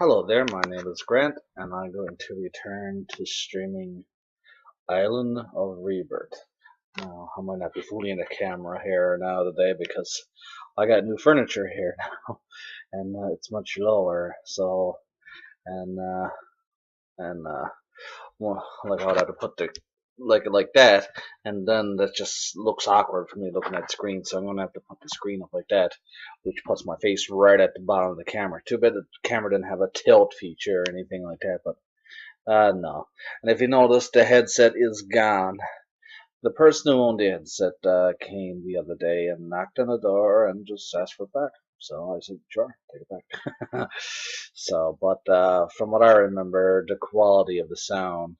Hello there, my name is Grant, and I'm going to return to streaming Island of Rebirth. Now, I might not be fooling the camera here now today because I got new furniture here now, and it's much lower. So, and and well, like I would have to put the like that, and then that just looks awkward for me looking at the screen. So I'm gonna have to put the screen up like that, which puts my face right at the bottom of the camera. Too bad the camera didn't have a tilt feature or anything like that, but no. And if you notice, the headset is gone. The person who owned the headset came the other day and knocked on the door and just asked for it back. So I said, sure, take it back. So, but from what I remember, the quality of the sound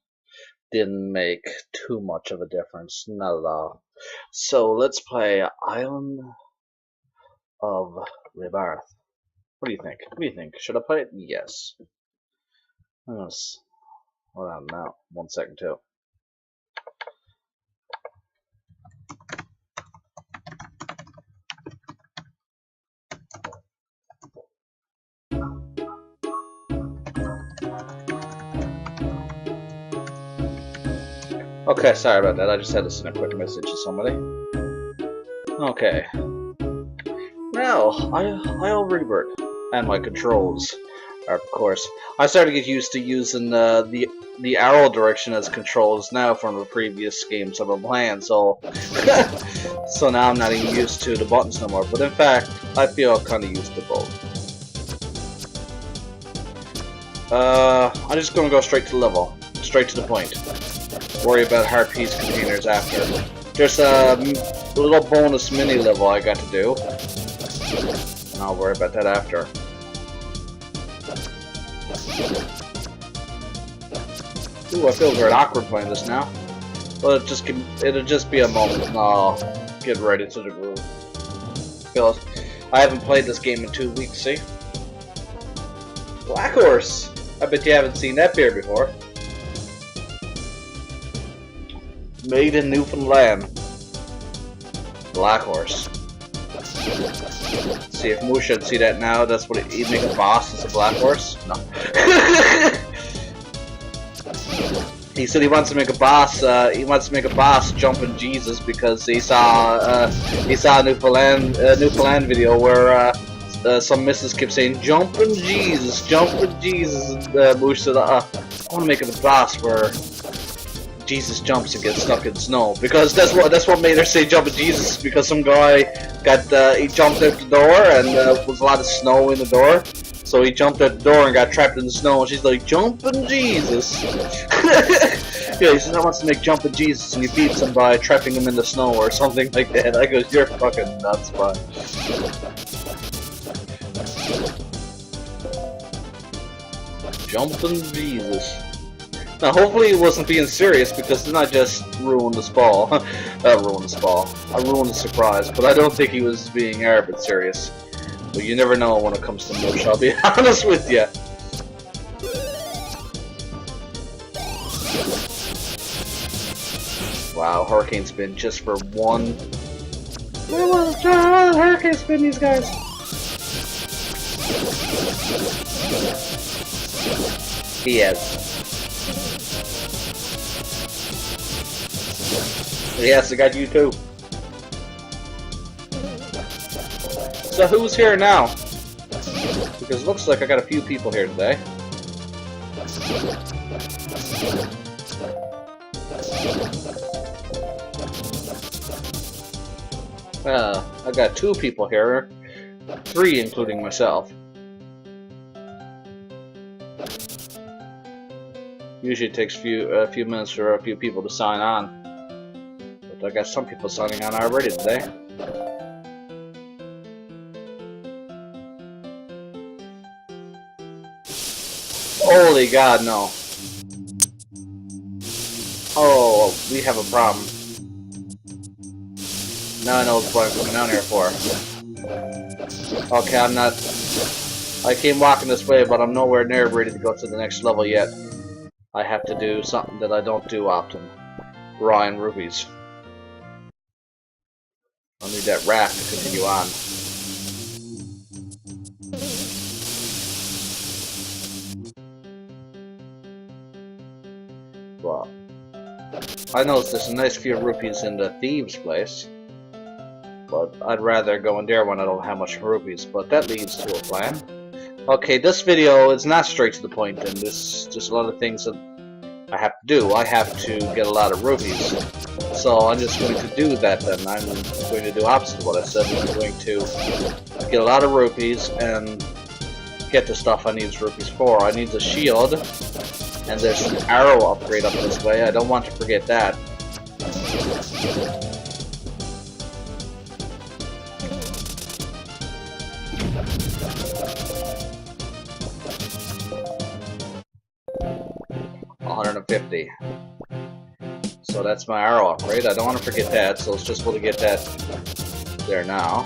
didn't make too much of a difference, not at all. So let's play Island of Rebirth. What do you think? What do you think? Should I play it? Yes. Yes. Hold on now. 1 second too. Okay, sorry about that. I just had to send a quick message to somebody. Okay. Now, I'll Rebirth. And my controls are, of course. I started to get used to using the arrow direction as controls now from the previous games I've been playing, so so now I'm not even used to the buttons no more. But in fact, I feel kind of used to both. I'm just gonna go straight to the level, straight to the point. Worry about heart piece containers after. There's a little bonus mini level I got to do, and I'll worry about that after. Ooh, I feel very awkward playing this now. But it'll just be a moment, and I'll get ready to the groove. Because I haven't played this game in 2 weeks. See, Black Horse. I bet you haven't seen that beer before. Made in Newfoundland. Black Horse. See if Moose should see that now. That's what he'd make a boss as a Black Horse. No. He said he wants to make a boss. He wants to make a boss jumping Jesus because he saw a Newfoundland video where some missus kept saying jumping Jesus, and Moose said, I want to make a boss where Jesus jumps and gets stuck in snow, because that's what made her say jumping Jesus, because some guy he jumped out the door and there was a lot of snow in the door, so he jumped out the door and got trapped in the snow, and she's like, jumping Jesus. Yeah, he says, I wants to make jumping Jesus, and he beats him by trapping him in the snow or something like that. I go, you're fucking nuts, bud. Jumping Jesus. Now, hopefully he wasn't being serious, because then I just ruined the spall. I ruined the surprise, but I don't think he was being a bit serious. But you never know when it comes to Moosh, I'll be honest with you. Wow, Hurricane Spin just for one. Hurricane Spin these guys. He has. Yes, I got you too. So who's here now? Because it looks like I got a few people here today. I got 2 people here, 3 including myself. Usually it takes a few minutes for a few people to sign on. I got some people signing on already today. Holy God, no. Oh, we have a problem. Now I know what I'm coming down here for. Okay, I came walking this way, but I'm nowhere near ready to go to the next level yet. I have to do something that I don't do often. Raw and rubies. I'll need that raft to continue on. Well, I noticed there's a nice few rupees in the thieves' place, but I'd rather go in there when I don't have much rupees, but that leads to a plan. Okay, this video is not straight to the point, and this is just a lot of things that I have to do. I have to get a lot of rupees, so I'm just going to do that then. I'm going to do opposite of what I said. I'm going to get a lot of rupees and get the stuff I need rupees for. I need the shield, and there's an arrow upgrade up this way. I don't want to forget that. $150. So that's my arrow upgrade. I don't want to forget that, so it's just going to get that there now.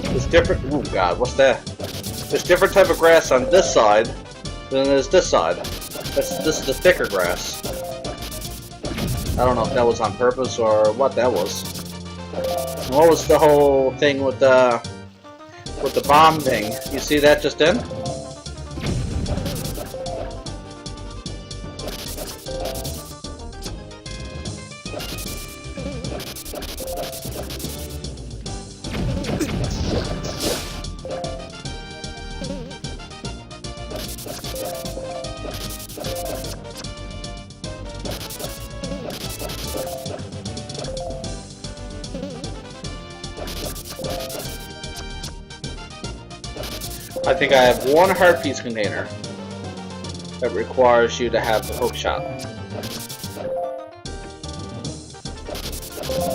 There's different. Oh God, what's that? There's different type of grass on this side than there's this side. This is the thicker grass. I don't know if that was on purpose or what that was. What was the whole thing with the bomb thing? You see that just in? I think I have one heart piece container that requires you to have the hook shot,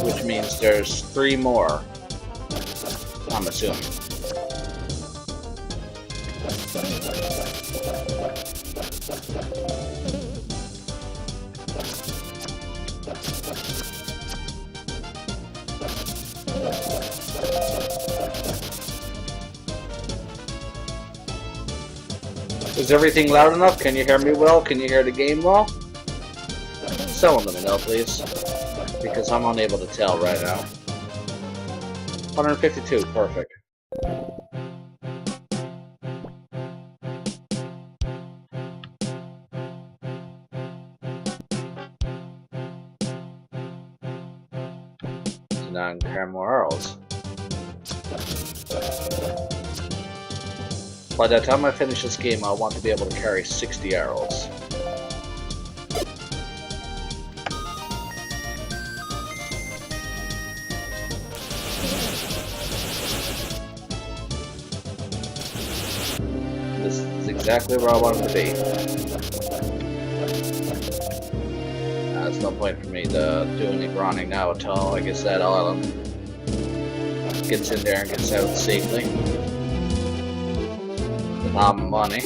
which means there's 3 more, I'm assuming. Is everything loud enough? Can you hear me well? Can you hear the game well? Someone let me know, please, because I'm unable to tell right now. 152, perfect. So now I can carry more arrows. By the time I finish this game, I want to be able to carry 60 arrows. This is exactly where I want it to be. There's no point for me to do any grinding now until I guess that island gets in there and gets out safely. Money.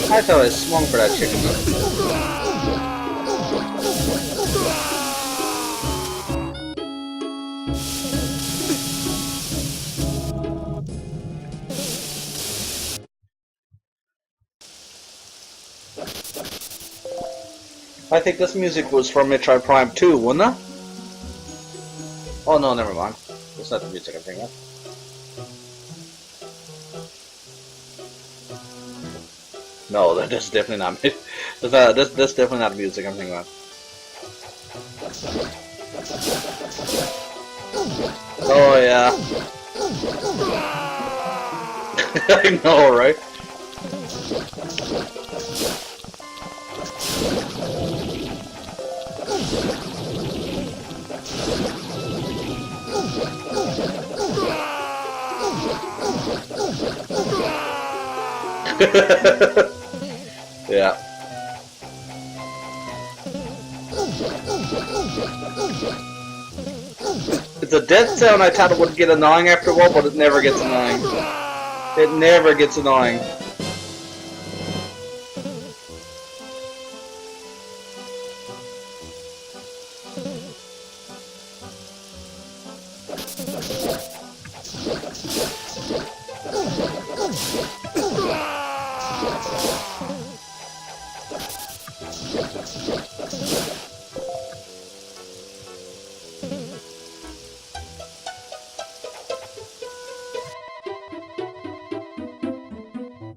I thought I swung for that chicken. I think this music was from Metroid Prime 2, wasn't it? Oh no, never mind. That's not the music I'm thinking of. No, that's definitely not me. That's definitely not the music I'm thinking of. Oh yeah. I know, right? Yeah. It's a dead sound. I thought it would get annoying after a while, but it never gets annoying. It never gets annoying.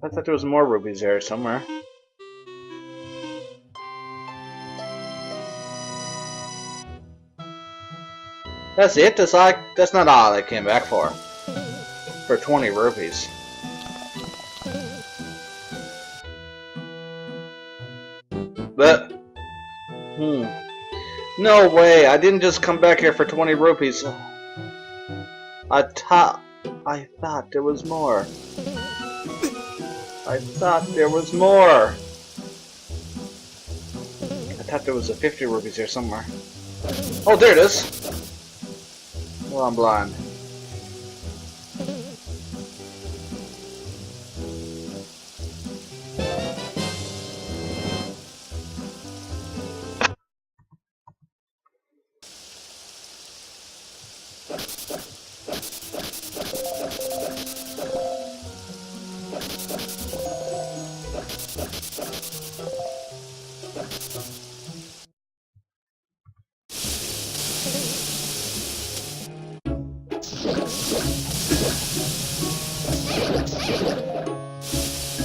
I thought there was more rubies there somewhere. That's it? That's not all I came back for. For 20 rupees. But no way, I didn't just come back here for 20 rupees. I thought there was more. I thought there was more. I thought there was a 50 rupees here somewhere. Oh, there it is. Well, I'm blind.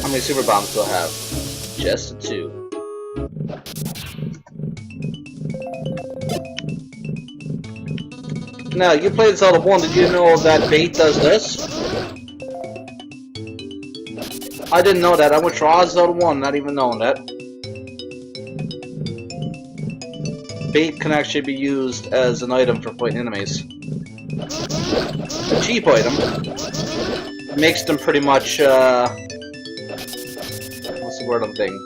How many super bombs do I have? Just 2. Now, you played Zelda 1, did you know that bait does this? I didn't know that. I went through Zelda 1 not even knowing that. Bait can actually be used as an item for fighting enemies. A cheap item. It makes them pretty much, what's the word I'm thinking?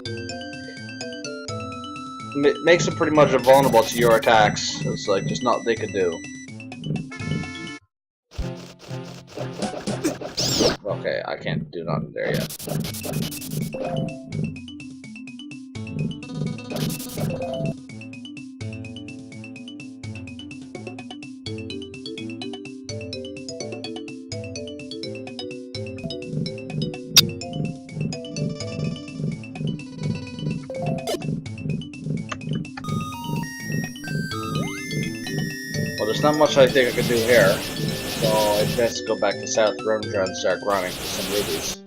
Makes them pretty much vulnerable to your attacks. It's like, there's nothing they could do. Okay, I can't do nothing there yet. Well, there's not much I think I can do here. So I best go back to South Rimdra and start grinding for some rubies.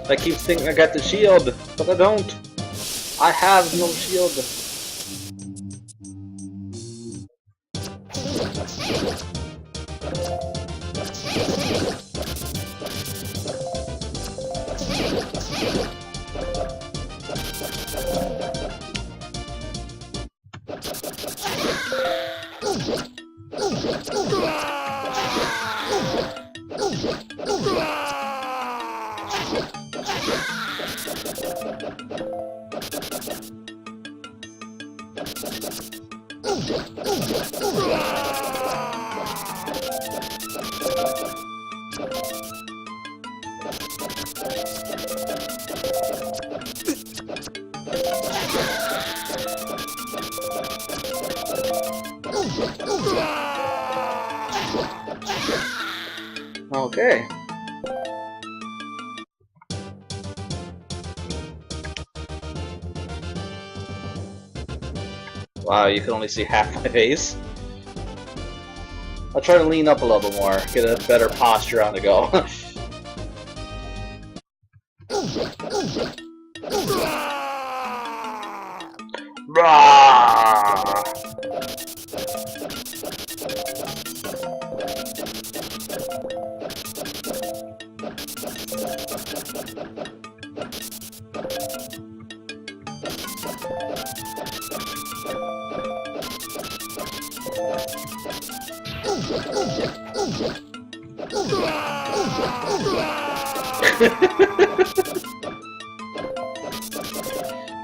I keep thinking I got the shield, but I don't. I have no shield. Okay. Wow, you can only see half my face. I'll try to lean up a little bit more, get a better posture on the go.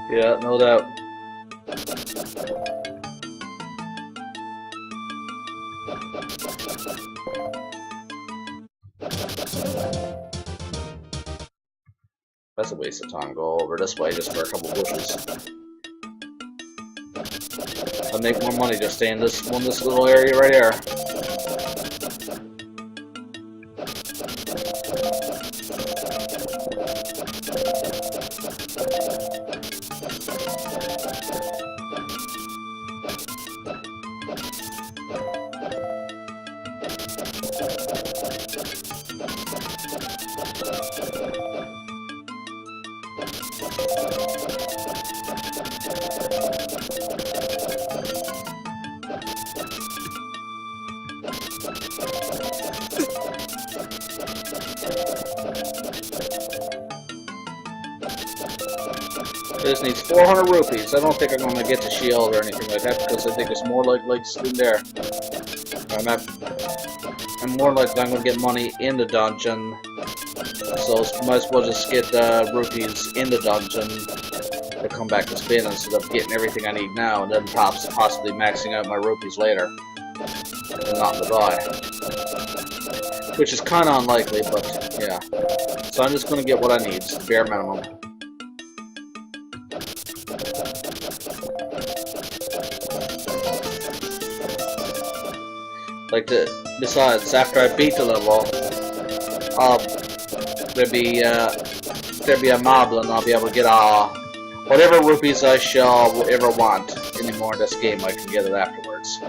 Yeah, no doubt. That's a waste of time. Go over this way just for a couple bushes. I'll make more money just stay in this little area right here. This needs 400 rupees. I don't think I'm going to get the shield or anything like that because I think it's more like in there. I'm more likely I'm going to get money in the dungeon. So might as well just get rupees in the dungeon to come back to spin instead of getting everything I need now and then possibly maxing out my rupees later and not to buy. Which is kind of unlikely, but yeah. So I'm just going to get what I need, it's the bare minimum. Besides, after I beat the level, there'll be a moblin, and I'll be able to get whatever rupees I shall ever want anymore in this game. I can get it afterwards.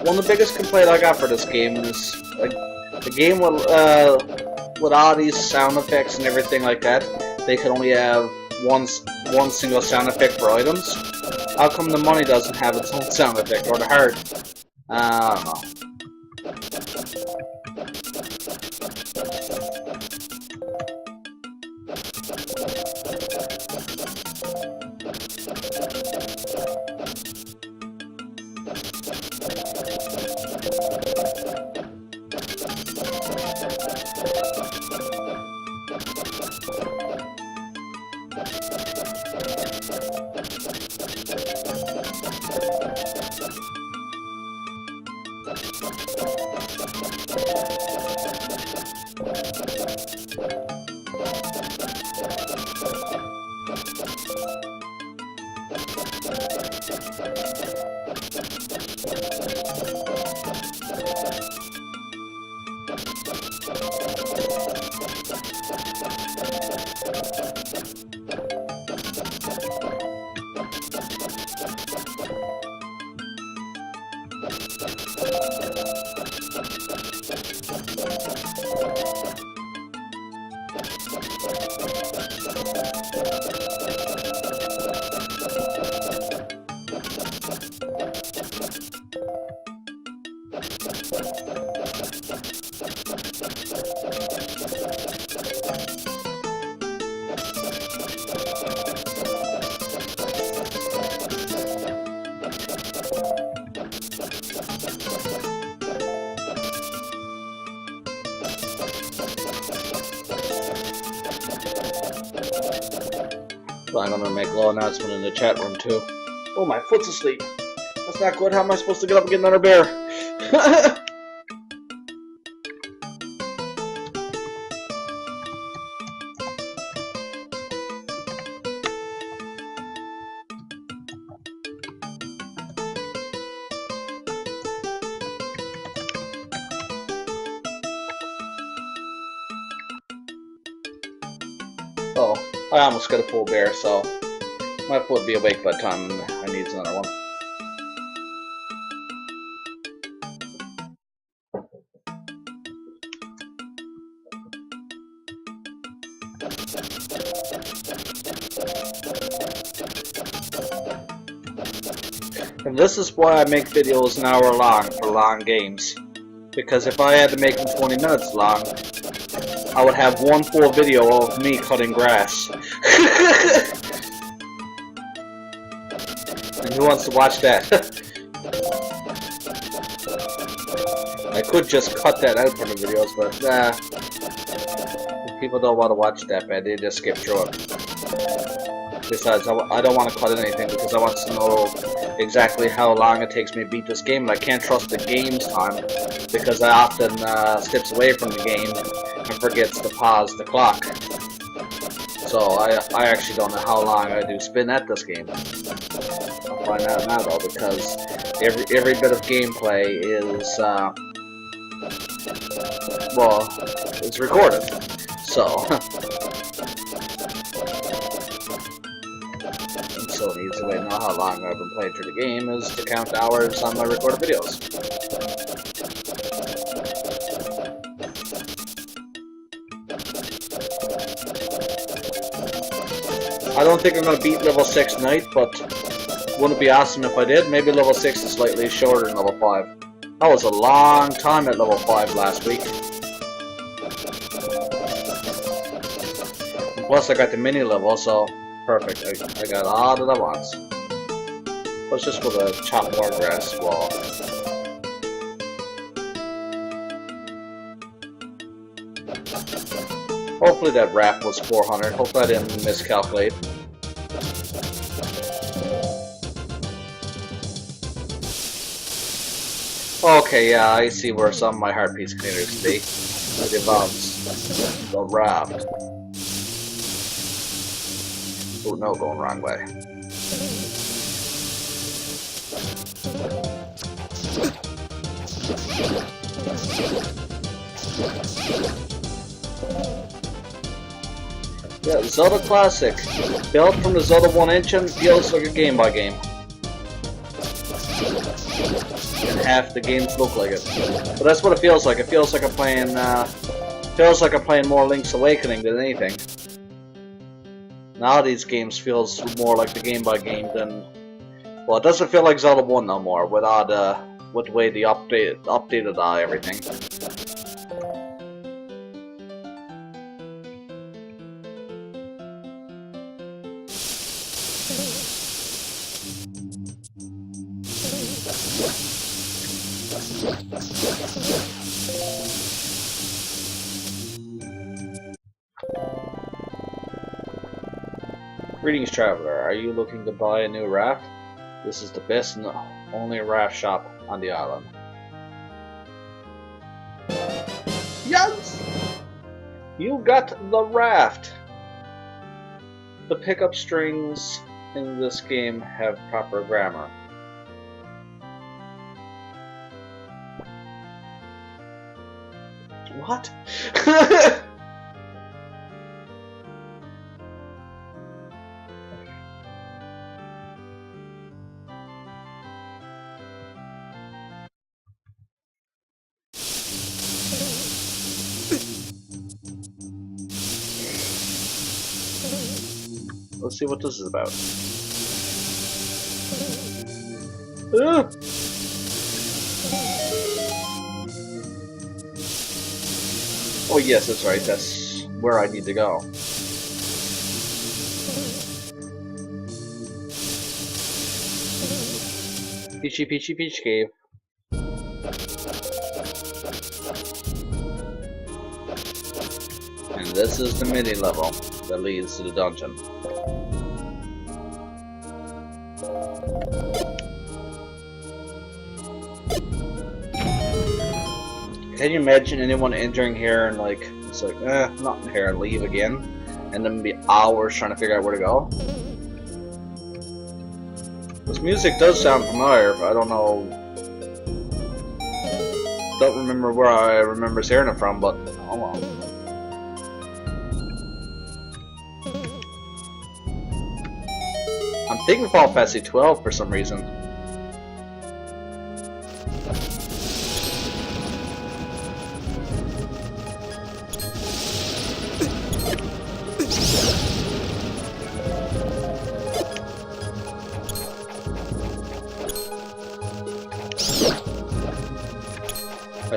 One of the biggest complaints I got for this game is the game with all these sound effects and everything like that. They can only have one single sound effect for items. How come the money doesn't have its own sound effect, or the heart? I don't know. I'm gonna make a little announcement in the chat room too. Oh, my foot's asleep. That's not good. How am I supposed to get up and get another beer? Oh, I almost got a full bear, so my foot will be awake by the time I need another one. And this is why I make videos an hour long for long games. Because if I had to make them 20 minutes long, I would have one full video of me cutting grass. And who wants to watch that? I could just cut that out from the videos, but people don't want to watch that bad, they just skip through it. Besides, I don't want to cut anything because I want to know exactly how long it takes me to beat this game, and I can't trust the game's time because I often steps away from the game and forgets to pause the clock. So I actually don't know how long I do spend at this game. I'll find out now though, because every bit of gameplay is well, it's recorded. So so an easy way to know how long I've been playing through the game is to count hours on my recorded videos. I don't think I'm going to beat level 6 tonight, but wouldn't it be awesome if I did? Maybe level 6 is slightly shorter than level 5. That was a long time at level 5 last week. Plus I got the mini level, so perfect. I got all that I want. Let's just go to chop more grass wall. Hopefully that raft was 400. Hopefully I didn't miscalculate. Okay, yeah, I see where some of my heart piece cleaners be. It involves the raft. Oh no, going wrong way. Yeah, Zelda Classic. Built from the Zelda 1 engine, feels like a Game Boy game. And half the games look like it. But that's what it feels like. It feels like I'm playing more Link's Awakening than anything. Now these games feels more like the Game Boy game than... Well, it doesn't feel like Zelda 1 no more, with the way they updated everything. Greetings, traveler. Are you looking to buy a new raft? This is the best and only raft shop on the island. Yes! You got the raft! The pickup strings in this game have proper grammar. What? Let's see what this is about. Oh yes, that's right. That's where I need to go. Peachy Peachy Peach Cave. And this is the mini level that leads to the dungeon. Can you imagine anyone entering here and like, it's like, not in here, and leave again, and then be hours trying to figure out where to go? This music does sound familiar, but I don't know. Don't remember where I remember hearing it from, but oh well. I'm thinking Final Fantasy 12 for some reason.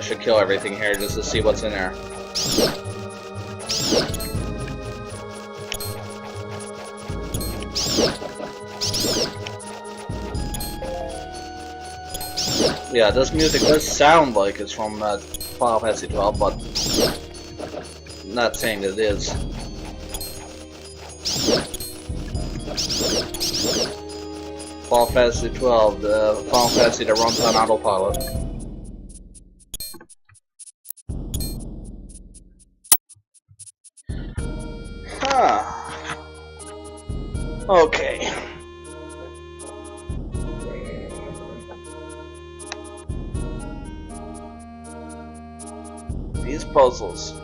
should kill everything here just to see what's in there. Yeah, this music does sound like it's from Final Fantasy 12, but I'm not saying that it is. Final Fantasy 12, the Final Fantasy that runs on autopilot. Huh. Okay. These puzzles.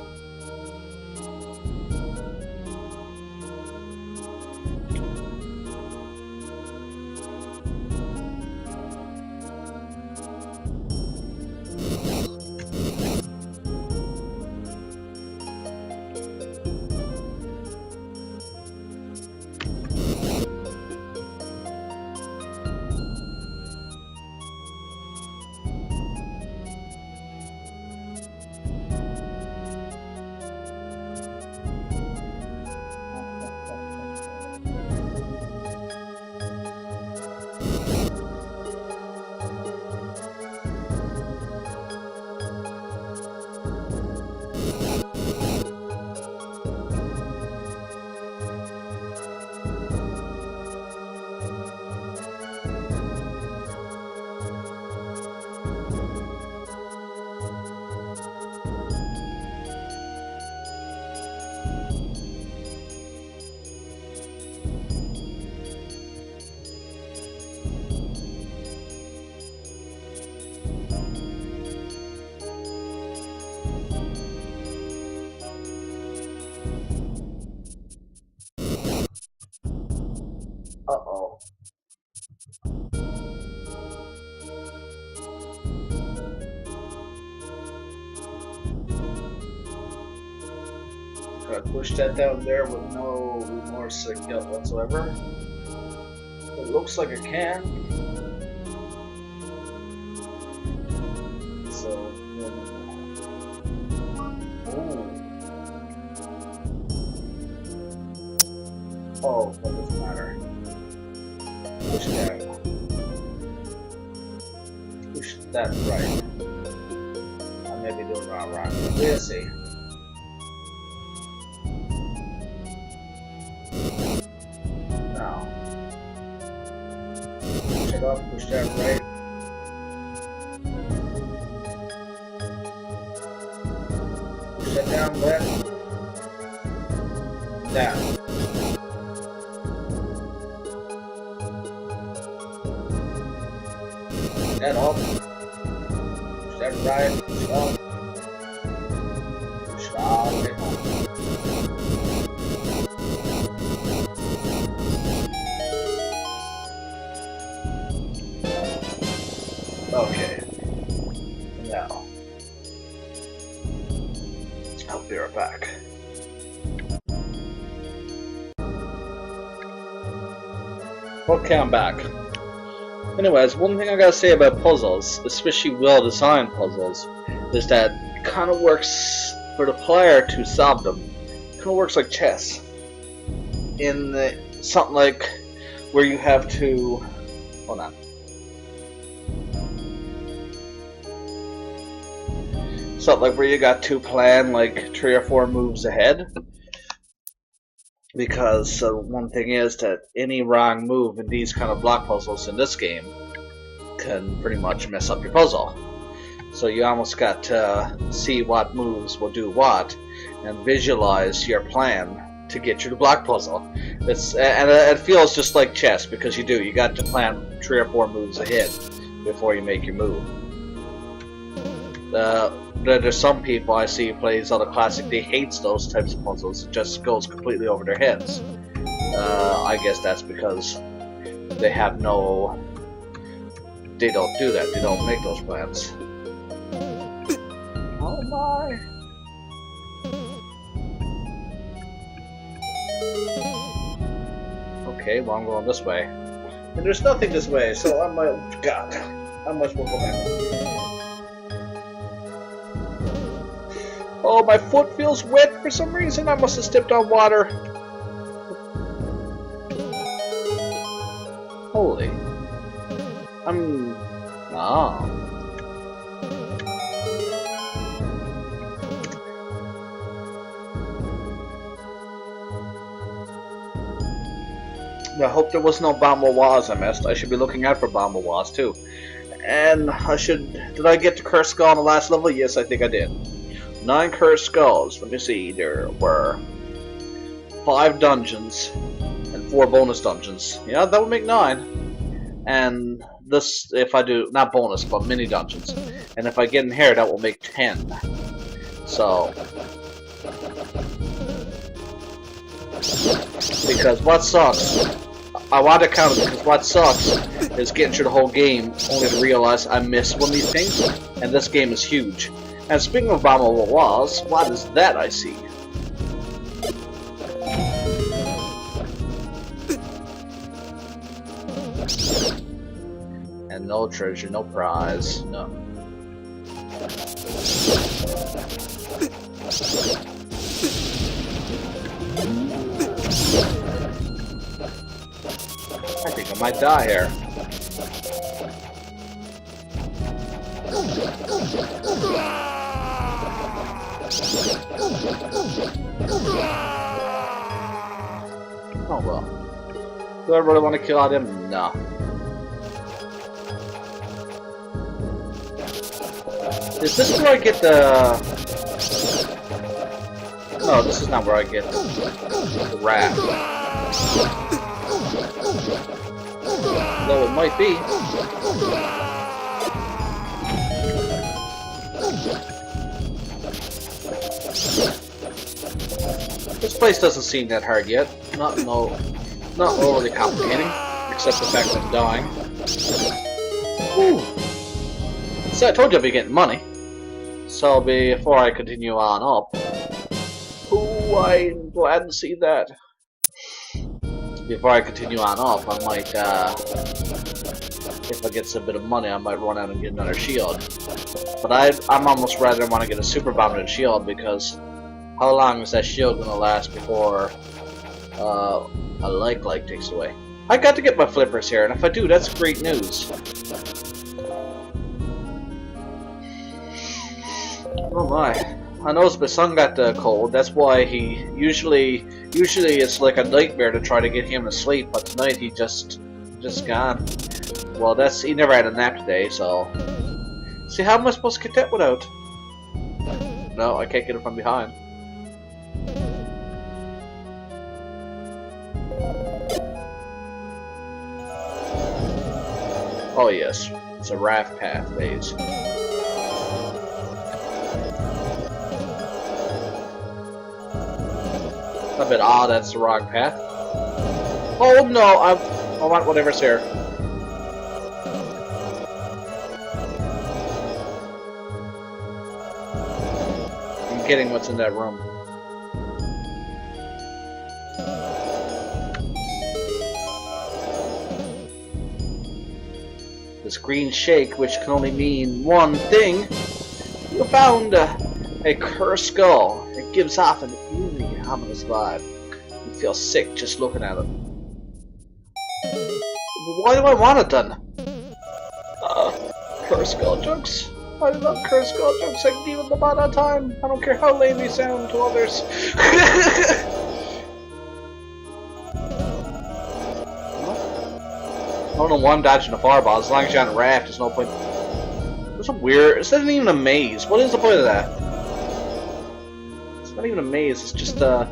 Uh-oh. Gotta push that down there with no remorse or guilt whatsoever. It looks like it can. So, oh, that doesn't matter. Push that. Push that right. I may be doing wrong. We'll see. Now, push it up, push that right. Push that down, left. Down. That up, push that right, push up, push all the way home. Okay, now, I'll be right back. Okay, I'm back. Anyways, one thing I gotta say about puzzles, especially well-designed puzzles, is that it kind of works for the player to solve them. It kind of works like chess. In something like where you have to, hold on. Something like where you got to plan like 3 or 4 moves ahead. Because one thing is that any wrong move in these kind of block puzzles in this game can pretty much mess up your puzzle. So you almost got to see what moves will do what and visualize your plan to get you the block puzzle. It feels just like chess because you got to plan 3 or 4 moves ahead before you make your move. There's some people I see who plays other classic, they hates those types of puzzles. It just goes completely over their heads. I guess that's because they have they don't do that. They don't make those plans. Oh my! Okay, well I'm going this way. And there's nothing this way, so I might as well go back. Oh, my foot feels wet for some reason. I must have stepped on water. Holy. Oh. I hope there was no Bombawas I missed. I should be looking out for Bombawas too. And did I get to Cursed Skull on the last level? Yes, I think I did. 9 Cursed Skulls. Let me see. There were 5 dungeons and 4 bonus dungeons. Yeah, that would make 9. And this, if I do, not bonus, but mini dungeons. And if I get in here, that will make 10. So, because what sucks, I want to count it, because what sucks is getting through the whole game only to realize I missed one of these things, and this game is huge. And speaking of abominable walls, what is that I see? And no treasure, no prize, no. I think I might die here. Oh well. Do I really want to kill all them? No. Is this where I get the... No, this is not where I get the raft. Though it might be. This place doesn't seem that hard yet. Not overly complicating, except the fact that I'm dying. Whew. So I told you I'd be getting money. So before I continue on up, I'm glad to see that. Before I continue on up, I might, if I get some bit of money, I might run out and get another shield. But I'm almost rather want to get a super bomb than a shield, because how long is that shield gonna last before a like takes away? I got to get my flippers here, and if I do, that's great news. Oh my. I noticed my son got the cold. That's why he usually it's like a nightmare to try to get him to sleep, but tonight he just gone. Well, he never had a nap today, so see, how am I supposed to get that one out? No, I can't get it from behind. Oh yes, it's a raft path phase. A bit odd, that's the wrong path. Oh no, I want whatever's here. I'm getting what's in that room. This green shake, which can only mean one thing. You found a cursed skull. It gives off an eerie, ominous vibe. You feel sick just looking at it. Why do I want it then? Cursed skull jokes. I love cursed skull jokes. I can deal with them all the time. I don't care how lame they sound to others. I don't know why I'm dodging a fireball. As long as you're on a raft, there's no point. There's some weird. It's not even a maze. What is the point of that? It's not even a maze. It's just the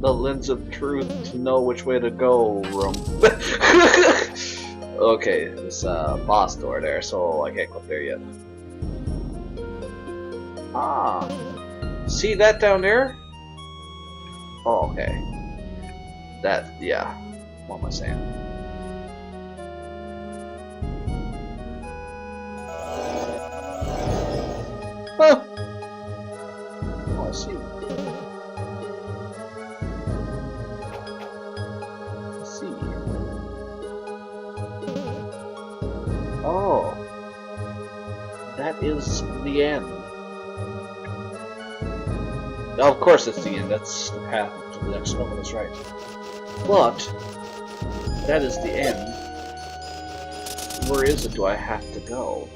lens of truth to know which way to go room. Okay, there's a boss door there, so I can't go up there yet. Ah, see that down there? Oh, okay. That, yeah. What am I saying? Huh. Oh, I see. Oh, that is the end. Of course it's the end, that's the path to the next level, that's right. But, that is the end. Where is it do I have to go?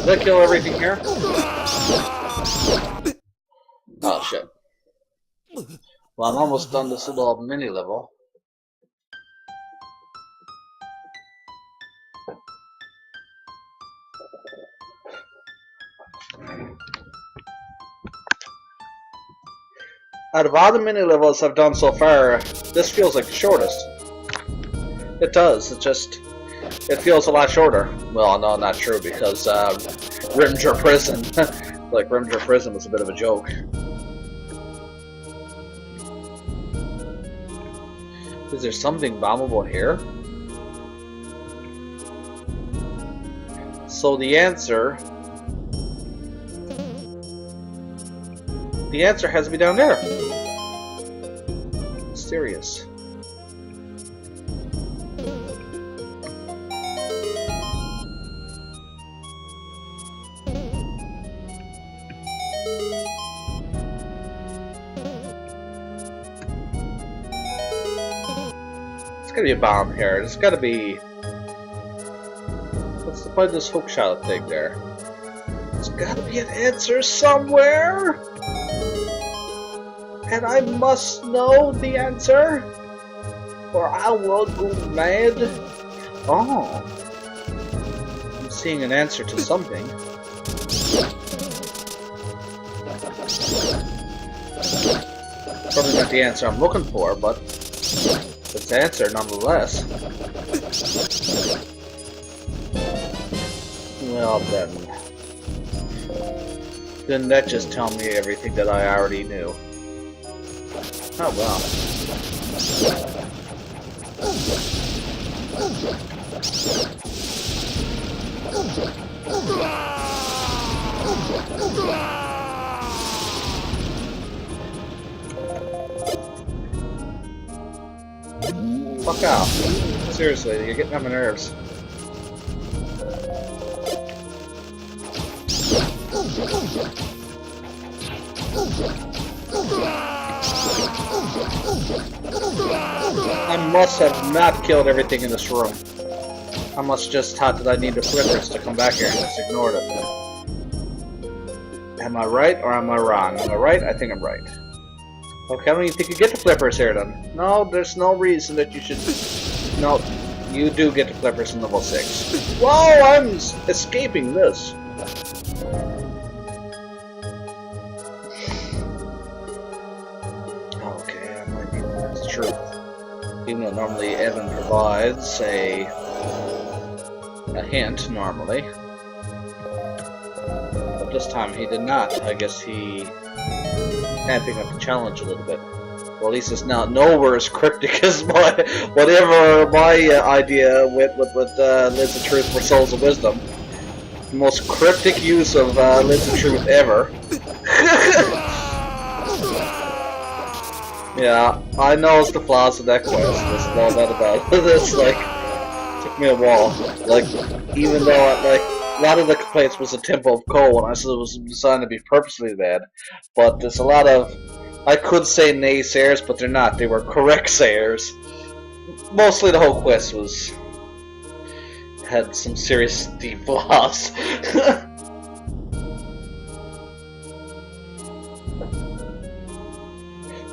Did I kill everything here? Oh shit. Well, I'm almost done this little mini level. Out of all the mini levels I've done so far, this feels like the shortest. It does, it feels a lot shorter. Well, no, not true, because Rimger Prison, like Rimger Prison was a bit of a joke. Is there something bombable here? So the answer has to be down there. Mysterious. There's gotta be a bomb here. There's gotta be. What's the point of this hookshot thing there? There's gotta be an answer somewhere! And I must know the answer, or I will go mad. Oh. I'm seeing an answer to something. Probably not the answer I'm looking for, but it's the answer nonetheless. Well then that just tells me everything that I already knew. Oh well. Fuck out. Seriously, you're getting on my nerves. I must have not killed everything in this room. I must just thought that I need the flippers to come back here and just ignored it. Am I right or am I wrong? Am I right? I think I'm right. Okay, I don't even think you get the flippers here then. No, there's no reason that you should... No, you do get the flippers in level 6. Whoa, I'm escaping this. Okay, I might be the truth. Even though normally Evan provides a hint, normally. But this time he did not. I guess he... amping up the challenge a little bit. Well, at least it's not nowhere as cryptic as whatever my idea with Lids of Truth for Souls of Wisdom. The most cryptic use of Lids of Truth ever. Yeah, I know it's the flaws of that quest. There's no doubt about it. This, like, took me a while. Like, even though, a lot of the complaints was the tempo of coal, and I said it was designed to be purposely bad. But there's a lot of, I could say naysayers, but they're not. They were correct sayers. Mostly the whole quest had some serious deep flaws.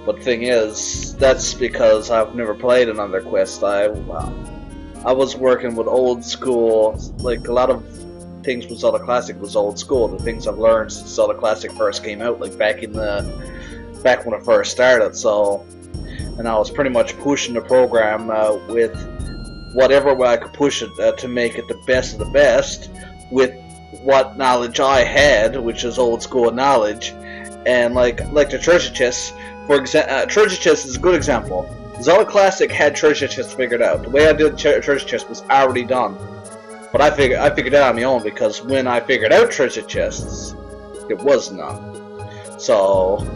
But the thing is, that's because I've never played another quest. I was working with old school, like a lot of things with Zelda Classic was old school. The things I've learned since Zelda Classic first came out, like back when it first started. So, and I was pretty much pushing the program with whatever way I could push it to make it the best of the best with what knowledge I had, which is old school knowledge. And like the treasure chests, for example, treasure chest is a good example. Zelda Classic had treasure chests figured out. The way I did treasure chest was already done. But I figured it out on my own because when I figured out treasure chests, it was none. So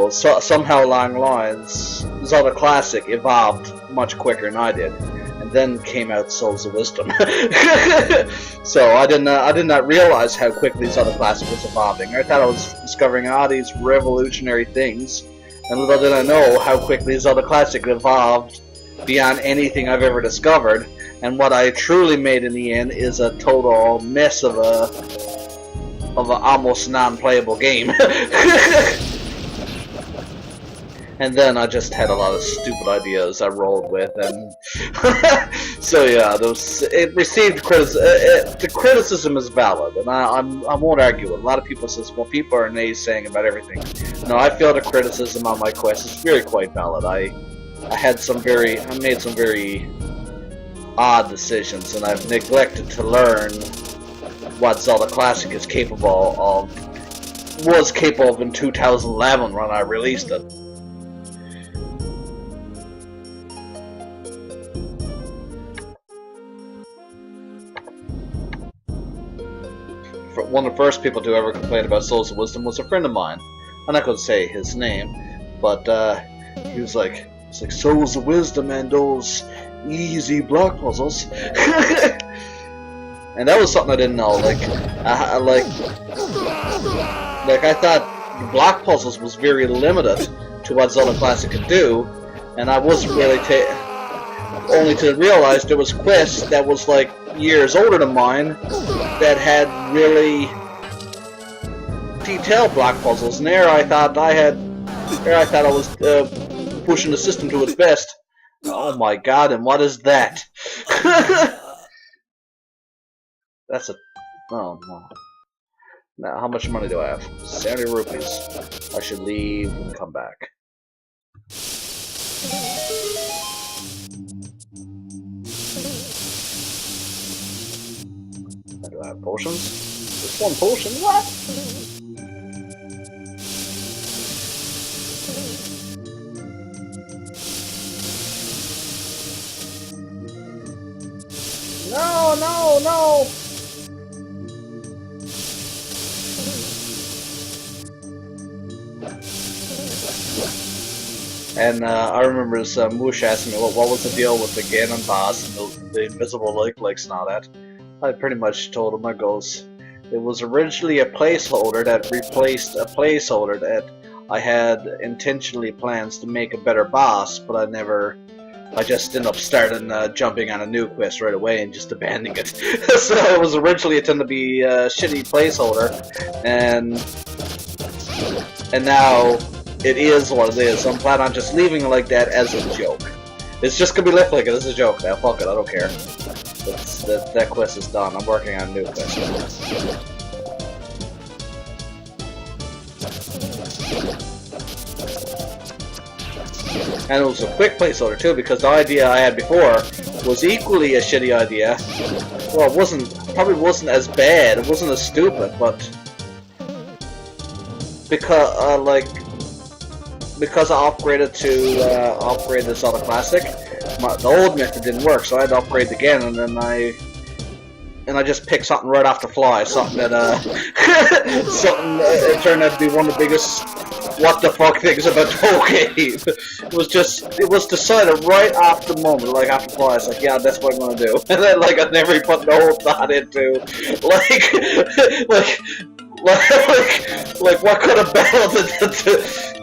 somehow along the lines, Zelda Classic evolved much quicker than I did, and then came out Souls of Wisdom. So I did not realize how quickly Zelda Classic was evolving. I thought I was discovering all these revolutionary things, and little did I know how quickly Zelda Classic evolved beyond anything I've ever discovered. And what I truly made in the end is a total mess of a almost non-playable game. And then I just had a lot of stupid ideas I rolled with, and so yeah, it received criticism. The criticism is valid, and I won't argue it. A lot of people says, well, people are naysaying about everything. No, I feel the criticism on my quest is really quite valid. I made some very odd decisions, and I've neglected to learn what Zelda Classic is was capable of in 2011 when I released it. One of the first people to ever complain about Souls of Wisdom was a friend of mine. I'm not going to say his name, but he was like, Souls of Wisdom and those easy block puzzles. And that was something I didn't know. Like I thought block puzzles was very limited to what Zelda Classic could do, and I wasn't really only to realize there was quests that was like years older than mine that had really detailed block puzzles. And there I thought I was pushing the system to its best. Oh my god, and what is that? That's a... oh no. Now, how much money do I have? 70 rupees. I should leave and come back. Do I have potions? Just one potion? What? No, no, no! And I remember Moosh asking me what was the deal with the Ganon boss and the invisible legs and all that. I pretty much told him it was originally a placeholder that replaced a placeholder that I had intentionally plans to make a better boss, but I just ended up starting jumping on a new quest right away and just abandoning it. So it was originally intended to be a shitty placeholder, and now it is what it is. So I'm planning on just leaving it like that as a joke. It's just gonna be left like it as a joke now. Fuck it, I don't care. That quest is done. I'm working on a new quest. And it was a quick placeholder too, because the idea I had before was equally a shitty idea. Well, probably wasn't as bad. It wasn't as stupid, but because I upgraded to upgrade the Zelda Classic, the old method didn't work, so I had to upgrade again, and then I just picked something right off the fly, something that it turned out to be one of the biggest what the fuck things about the whole game. It was decided right off the moment, like off the fly. It's like, yeah, that's what I'm gonna do, and then like I never put the whole thought into like what could have battled it?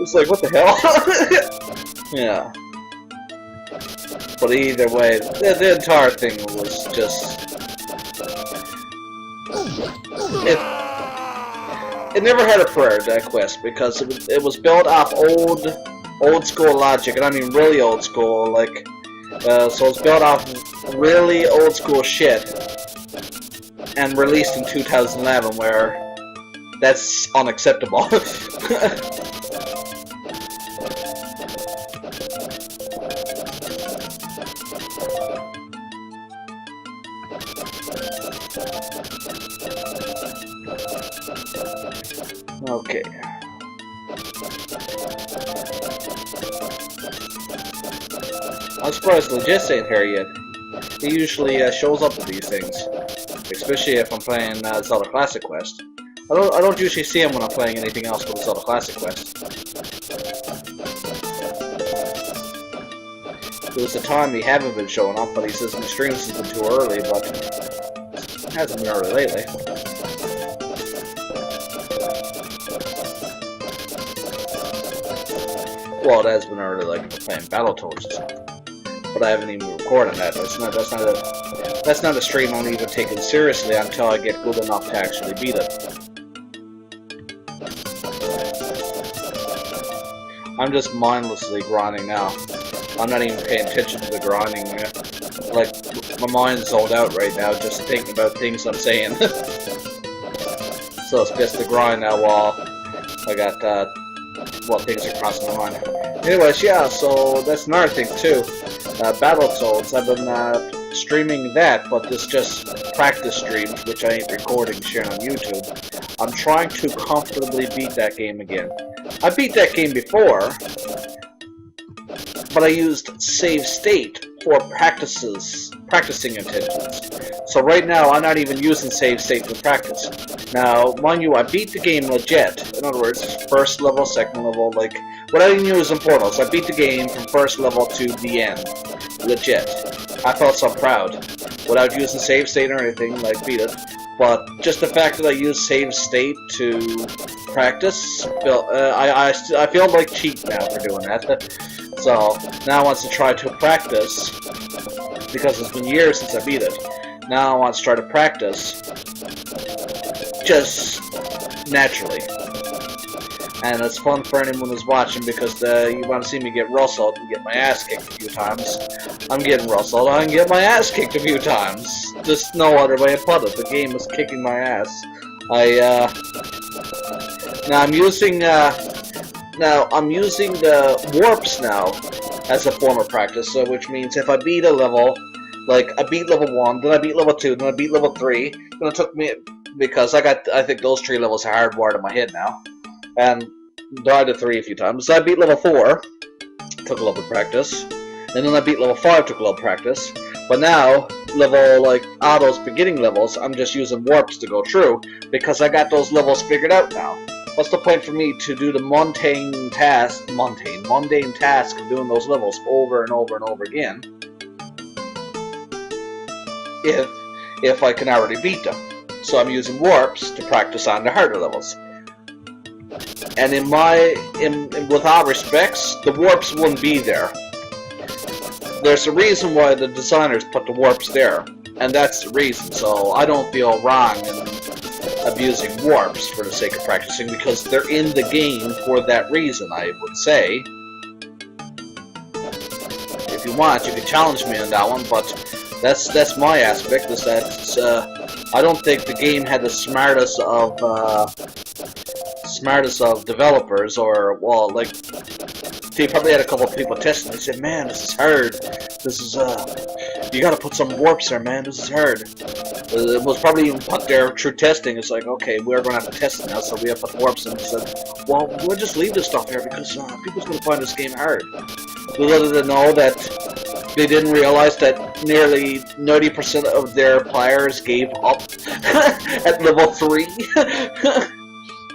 It's like, what the hell? Yeah. But either way, the entire thing was just... It never had a prayer, that quest, because it was built off old school logic, and I mean really old school, like... so it's built off really old school shit, and released in 2011, where... that's unacceptable. Okay. I'm surprised Legis ain't here yet. He usually shows up at these things, especially if I'm playing Zelda Classic Quest. I don't usually see him when I'm playing anything else but Zelda Classic Quest. There was a time he haven't been showing up, but he says my streams has been too early, but it hasn't been early lately. Well, it has been early, like playing Battletoads or something. But I haven't even recorded that. That's not a stream I'm even taking seriously until I get good enough to actually beat it. I'm just mindlessly grinding now. I'm not even paying attention to the grinding. Like, my mind's zoned out right now, just thinking about things I'm saying. So it's just the grind now while I got, well, things are crossing my mind. Anyways, yeah, so that's another thing too. Battletoads, I've been streaming that, but this just practice streams, which I ain't recording, sharing on YouTube. I'm trying to comfortably beat that game again. I beat that game before, but I used save state for practicing intentions. So right now, I'm not even using save state for practice. Now, mind you, I beat the game legit. In other words, first level, second level, like, what I didn't use in Portals. I beat the game from first level to the end. Legit. I felt so proud. Without using save state or anything, like, beat it. But just the fact that I used save state to practice, I feel like cheat now for doing that. So, now I want to try to practice, because it's been years since I beat it. Now I want to try to practice, just naturally. And it's fun for anyone who's watching, because you want to see me get rustled and get my ass kicked a few times. I'm getting rustled, I can get my ass kicked a few times. There's no other way to put it. The game is kicking my ass. Now I'm using the warps now as a form of practice, so which means if I beat a level, like I beat level 1, then I beat level 2, then I beat level 3, then it took me, because I think those 3 levels are hardwired in my head now, and died to 3 a few times. So I beat level 4, took a little bit of practice, and then I beat level 5, took a little practice, but now, all those beginning levels, I'm just using warps to go through, because I got those levels figured out now. What's the point for me to do the mundane task of doing those levels over and over and over again if I can already beat them? So I'm using warps to practice on the harder levels. And with all respects, the warps wouldn't be there. There's a reason why the designers put the warps there, and that's the reason. So I don't feel wrong in abusing warps for the sake of practicing, because they're in the game for that reason, I would say. If you want, you can challenge me on that one, but that's my aspect, is that I don't think the game had the smartest of developers, or, well, like, they probably had a couple of people testing. They said, man, this is hard. This is, you gotta put some warps there, man. This is hard. It was probably even put there through testing. It's like, okay, we're gonna have to test it now, so we have to put warps in. They said, well, we'll just leave this stuff here because people's gonna find this game hard. Little did they know that they didn't realize that nearly 90% of their players gave up at level 3.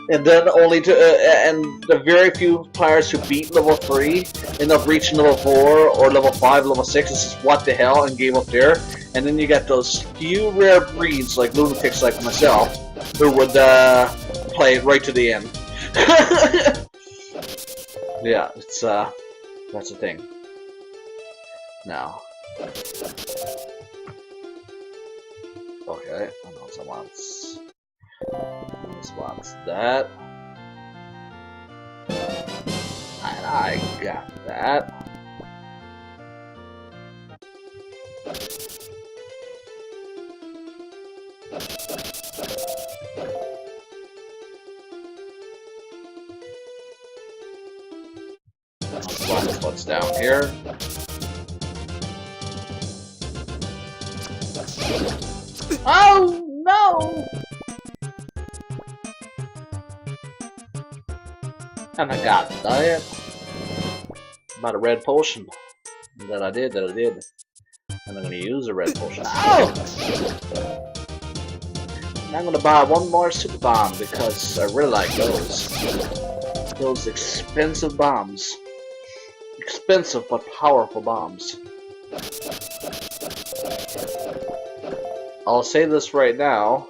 And then only and the very few players who beat level 3 end up reaching level 4 or level 5, level 6. It's just what the hell, and gave up there. And then you got those few rare breeds like lunatics like myself who would play it right to the end. Yeah, it's that's the thing. Now, okay, I know someone's. This wants that, and I got that. What's down here? Oh no! And I got that. About a red potion. That I did. And I'm gonna use a red potion. Ow! And I'm gonna buy one more super bomb because I really like those. Those expensive bombs. Expensive but powerful bombs. I'll say this right now.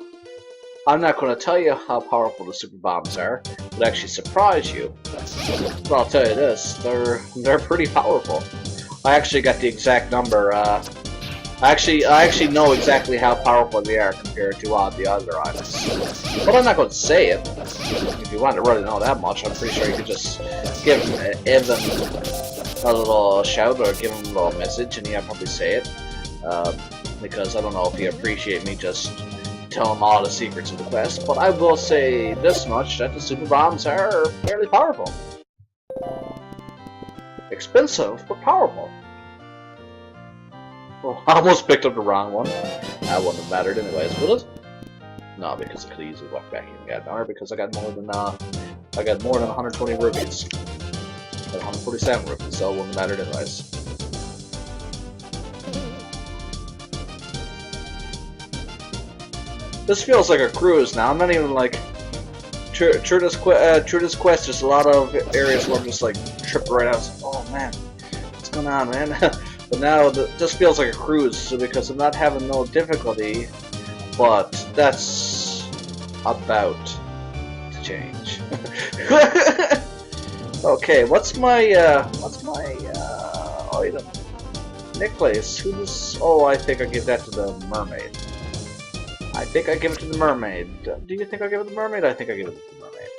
I'm not going to tell you how powerful the super bombs are. It would actually surprise you. But I'll tell you this, they're pretty powerful. I actually got the exact number. I actually know exactly how powerful they are compared to the other items. But I'm not going to say it. If you want to really know that much, I'm pretty sure you could just give Evan a little shout or give him a little message, and he'll probably say it. Because I don't know if he appreciate me just tell him all the secrets of the quest, but I will say this much, that the super bombs are fairly powerful. Expensive, but powerful. Well, I almost picked up the wrong one. That wouldn't have mattered anyways, would it? No, because I could easily walk back and get another because I got more than 120 rupees. I got 147 rupees, so it wouldn't have mattered anyways. This feels like a cruise now. I'm not even like through this quest. There's a lot of areas where I'm just like tripping right out. Like, oh man, what's going on, man? But now this feels like a cruise, so because I'm not having no difficulty. But that's about to change. Okay, what's my item? Necklace. Who's? Oh, I think I give that to the mermaid. I think I give it to the mermaid. Do you think I give it to the mermaid? I think I give it to the mermaid.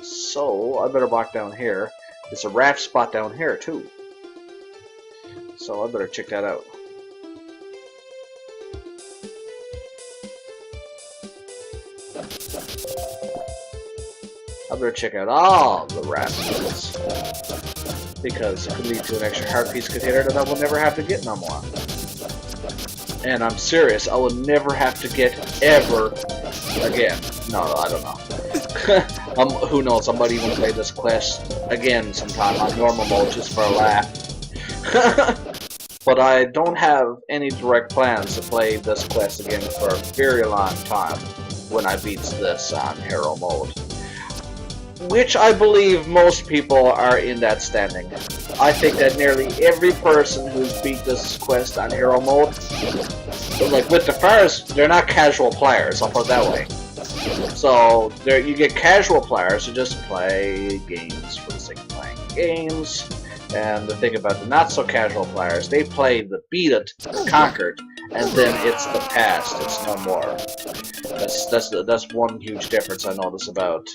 So, I better walk down here. There's a raft spot down here, too. So, I better check that out. I better check out all the rafts. Because it could lead to an extra heart piece container that I will never have to get no more. And I'm serious, I will never have to get ever again. No, I don't know. Who knows, I might even play this quest again sometime on normal mode just for a laugh. But I don't have any direct plans to play this quest again for a very long time when I beat this on hero mode. Which I believe most people are in that standing. I think that nearly every person who's beat this quest on hero mode, like with the first, they're not casual players, I'll put it that way. So you get casual players who just play games for the sake of playing games, and the thing about the not so casual players, they play the beat it, the conquered, and then it's the past, it's no more. That's one huge difference I notice about.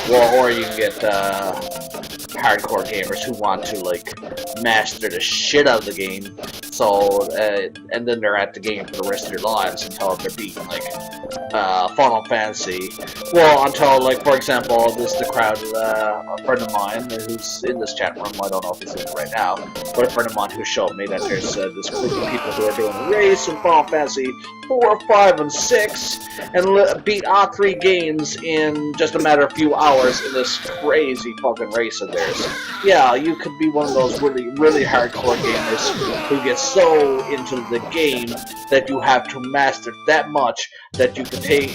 Well, or you can get hardcore gamers who want to like master the shit out of the game, so and then they're at the game for the rest of their lives until they're beating like Final Fantasy. Well, until like for example, this is the crowd, a friend of mine who's in this chat room. I don't know if he's in it right now, but a friend of mine who showed me that there's this group of people who are doing a race in Final Fantasy 4, 5, and 6, and beat all 3 games in just a matter of a few hours in this crazy fucking race of theirs. Yeah, you could be one of those really, really hardcore gamers who get so into the game that you have to master that much that you can play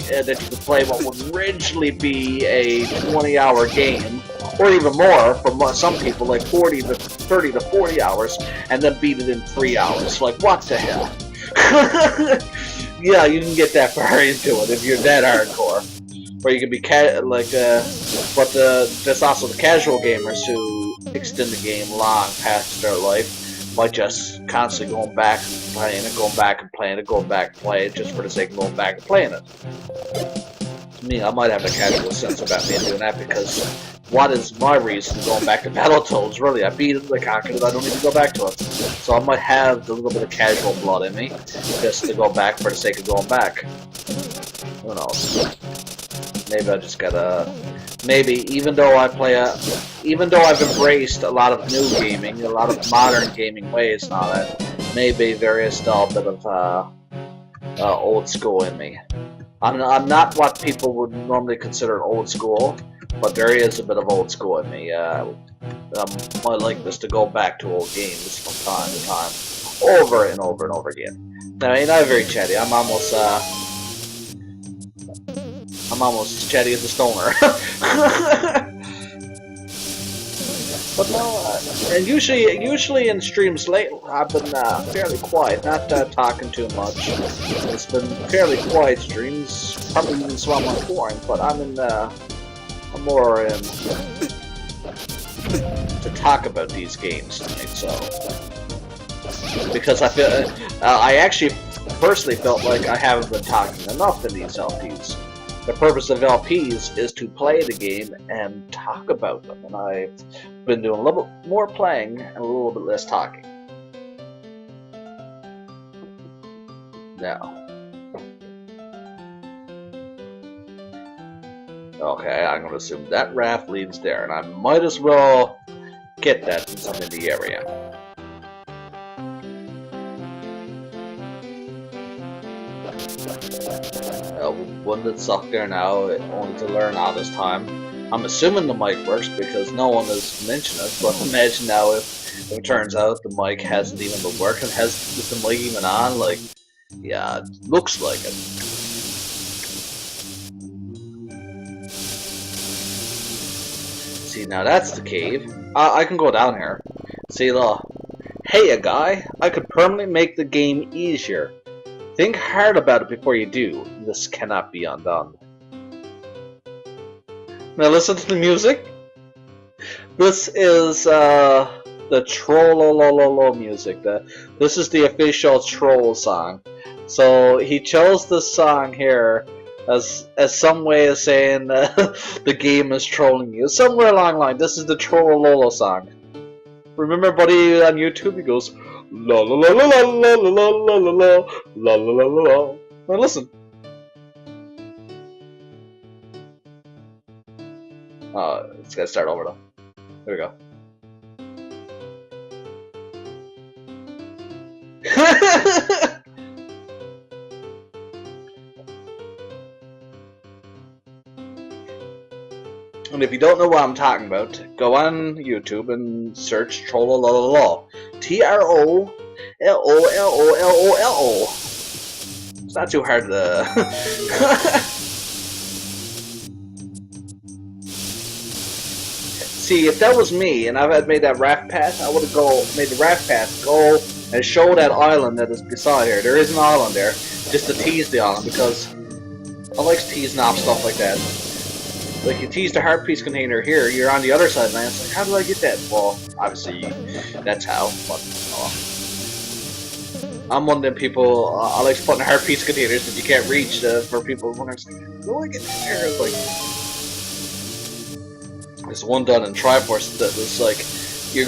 what would originally be a 20-hour game, or even more for some people, like 30 to 40 hours, and then beat it in 3 hours. Like, what the hell? Yeah, you can get that far into it if you're that hardcore. Or you can be but there's also the casual gamers who extend the game long past their life by just constantly going back and playing it, going back and playing it, going back and playing it just for the sake of going back and playing it. To me, I might have a casual sense about me doing that because what is my reason for going back to Battletoads? Really, I beat it, I conquered it, I don't need to go back to it. So I might have a little bit of casual blood in me just to go back for the sake of going back. Who knows? Maybe I just gotta. Maybe even though I've embraced a lot of new gaming, a lot of modern gaming ways and all that, maybe there is still a bit of old school in me. I'm not what people would normally consider old school, but there is a bit of old school in me. I like this to go back to old games from time to time, over and over and over again. Now, I'm not very chatty. I'm almost as chatty as a stoner. But no, and usually in streams lately, I've been fairly quiet, not talking too much. It's been fairly quiet streams, probably even somewhat boring. But I'm more in to talk about these games tonight. So because I actually personally felt like I haven't been talking enough in these LPs. The purpose of LPs is to play the game and talk about them, and I've been doing a little bit more playing and a little bit less talking. Now, okay, I'm going to assume that raft leads there, and I might as well get that since I'm in the area. One that's stuck there now, only to learn all this time. I'm assuming the mic works because no one has mentioned it, but imagine now if it turns out the mic hasn't even been working, is the mic even on? Like, yeah, it looks like it. See, now that's the cave. I can go down here. See, look. Hey, a guy, I could permanently make the game easier. Think hard about it before you do. This cannot be undone. Now listen to the music. This is the Trollolololo music. This is the official Troll song. So he chose this song here as some way of saying the game is trolling you. Somewhere along the line, this is the Trollololo song. Remember, buddy, on YouTube, he goes la la la la la la la la la la la la la la. Now listen. It's gotta start over though. There we go. And if you don't know what I'm talking about, go on YouTube and search Trollolololo. Trollolololo. It's not too hard to. See, if that was me and I had made that raft path, I would have made the raft path go and show that island that is beside here. There is an island there, just to tease the island, because I like teasing off stuff like that. Like, you tease the heart piece container here, you're on the other side, man. It's like, how do I get that? Well, obviously, that's how, but, I'm one of them people, I like putting heart piece containers that you can't reach for people wondering, how do I get there? It's like, there's one done in Triforce that was like, you're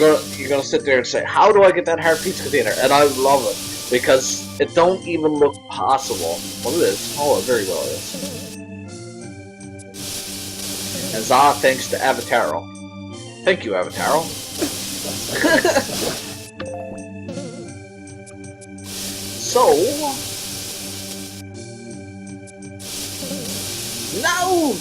gonna sit there and say, how do I get that heart piece container? And I love it, because it don't even look possible. Well, it is. Oh, it very well is. And it's all thanks to Avataro. Thank you, Avataro. So... No!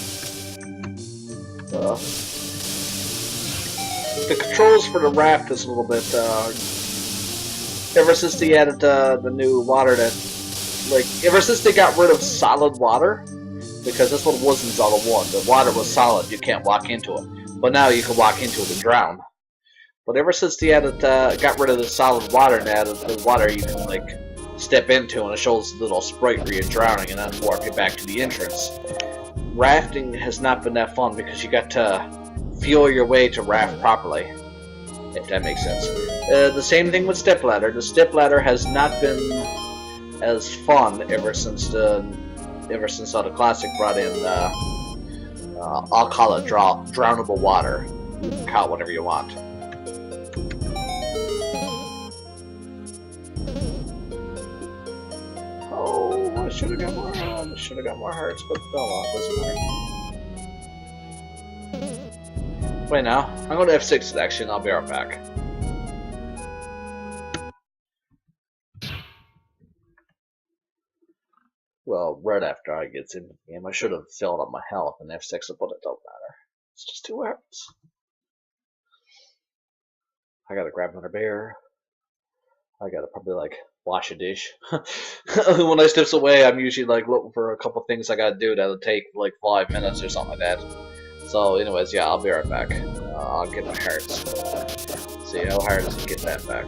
The controls for the raft is a little bit, ever since they added the new water that, like, ever since they got rid of solid water, because that's what it was in Zelda 1, the water was solid, you can't walk into it, but now you can walk into it and drown. But ever since they added, got rid of the solid water and added the water you can, like, step into, and it shows a little sprite where you're drowning and then warp you back to the entrance. Rafting has not been that fun because you got to feel your way to raft properly, if that makes sense. The same thing with stepladder. The stepladder has not been as fun ever since the classic brought in. I'll call it drownable water. You can call it whatever you want. Oh, I should have got more. I should have got more hearts, but oh well, doesn't matter. Wait now, I'm going to F6 action, I'll be right back. Well, right after I get into the game, I should have filled up my health in F6, but it don't matter. It's just 2 hearts. I gotta grab another beer. I gotta probably like wash a dish. When I steps away, I'm usually like looking for a couple things I gotta do that'll take like 5 minutes or something like that. So, anyways, yeah, I'll be right back. I'll get my hearts. See how hard is it to get that back.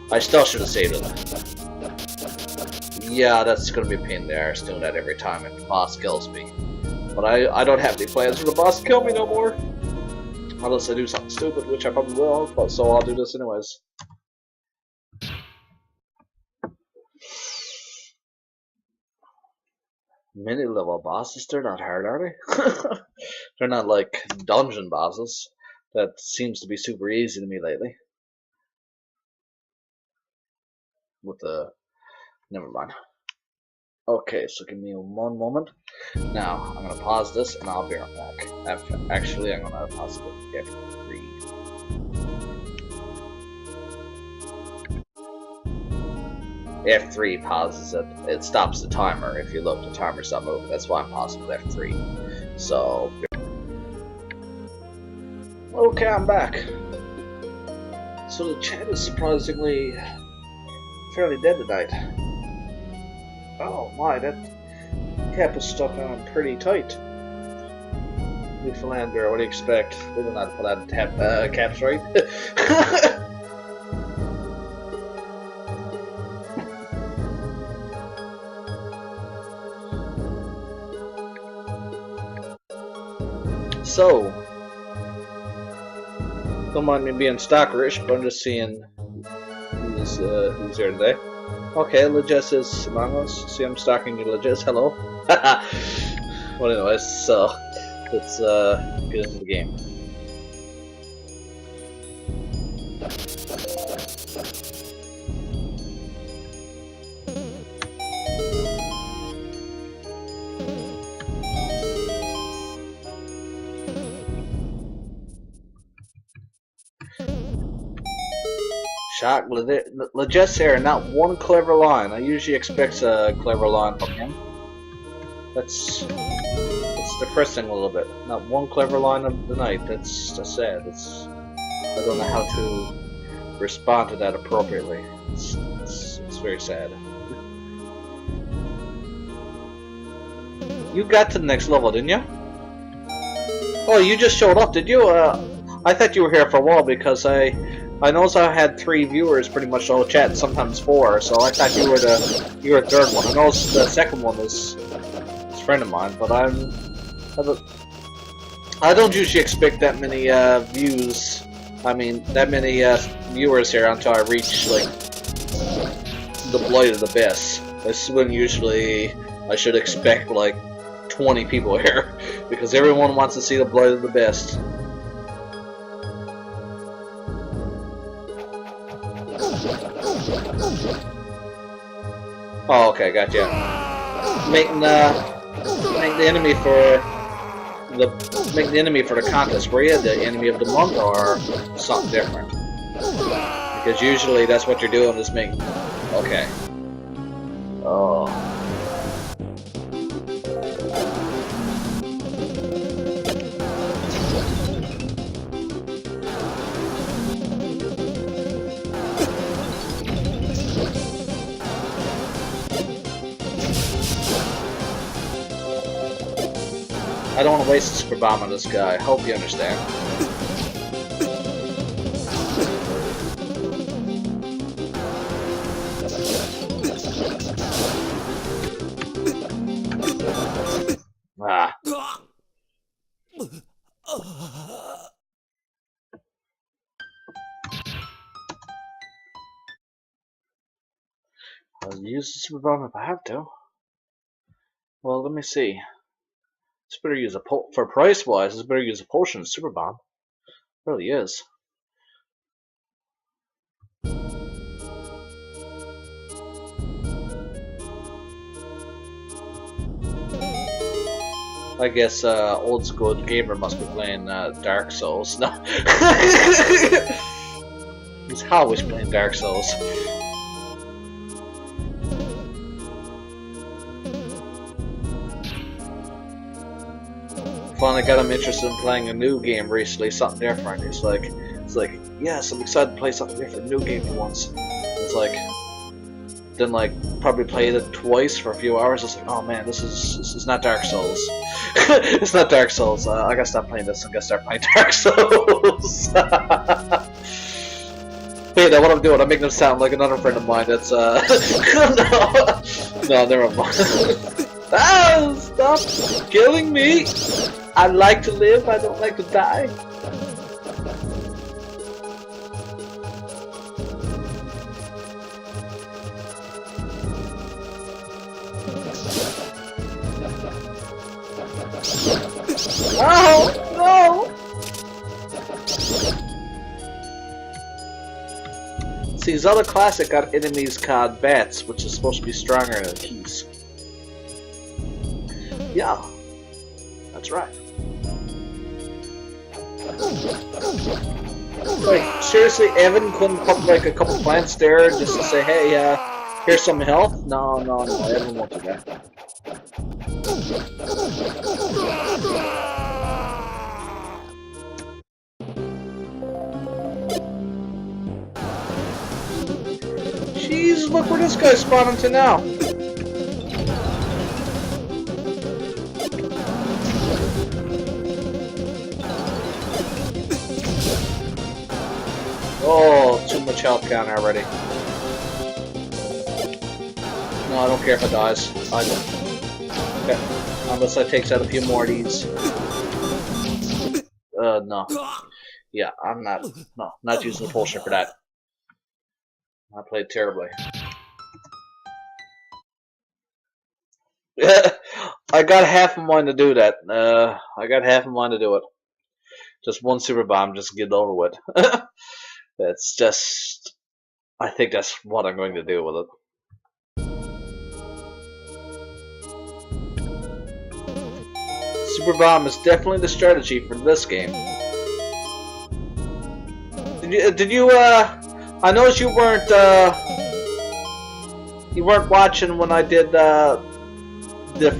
I still should have saved it. Yeah, that's gonna be a pain in the arse doing that every time if the boss kills me. But I don't have any plans for the boss to kill me no more. Unless I do something stupid, which I probably will, but so I'll do this anyways. Mini-level bosses, they're not hard, are they? They're not like dungeon bosses. That seems to be super easy to me lately. With the... never mind. Okay, so give me one moment. Now, I'm gonna pause this and I'll be right back. Actually, I'm gonna pause it with F3. F3 pauses it. It stops the timer if you look. The timer's not moving. That's why I'm pausing with F3. So, okay, I'm back. So the chat is surprisingly fairly dead tonight. Oh my, that cap is stuck on pretty tight. Newfoundlander, what do you expect? We don't have to put that caps right. So, don't mind me being stalkerish, but I'm just seeing who's here today. Okay, Legis is among us. See, I'm stalking you, Legis. Hello. Well, anyways, so let's get into the game. Shock, Legis here, not one clever line. I usually expect a clever line from him. That's depressing a little bit. Not one clever line of the night. That's sad. I don't know how to respond to that appropriately. It's very sad. You got to the next level, didn't you? Oh, you just showed up, did you? I thought you were here for a while because I noticed I had 3 viewers pretty much all chat, sometimes 4. So I thought you were the third one. I know the second one is a friend of mine, but I don't usually expect that many views. I mean, that many viewers here until I reach like the Blight of the Abyss. This is when usually I should expect like 20 people here because everyone wants to see the Blight of the Abyss. Oh, okay, gotcha. Make the enemy for the contest. Were you the enemy of the month or something different? Because usually that's what you're doing is make. Okay. Oh. I don't want to waste a super bomb on this guy. I hope you understand. Ah. I'll use the super bomb if I have to. Well, let me see. It's better use for price wise. It's better use a potion than super bomb. It really is. I guess old school gamer must be playing Dark Souls. No, he's always playing Dark Souls. finally got him interested in playing a new game recently, something different. It's like, yes, I'm excited to play something different, new game for once. It's like, then like probably played it twice for a few hours. It's like, oh man, this is not Dark Souls. It's not Dark Souls. I gotta stop playing this. I gotta start playing Dark Souls. Wait, now what I'm doing, I'm making him sound like another friend of mine. That's no, never mind. Ah, stop killing me! I like to live. I don't like to die. Oh no! See, Zelda Classic got enemies called bats, which is supposed to be stronger than keys. Yeah, that's right. Like, seriously, Evan couldn't put like a couple plants there just to say, hey, here's some health? No, Evan won't do that. Jeez, look where this guy's spawning to now. Oh, too much health count already. No, I don't care if it dies. I don't. Okay. Unless I takes out a few more of these. No. Yeah, I'm not. No, not using the potion for that. I played terribly. I got half a mind to do that. I got half a mind to do it. Just one super bomb, just get it over with. That's just... I think that's what I'm going to do with it. Super bomb is definitely the strategy for this game. Did you I noticed you weren't watching when I did the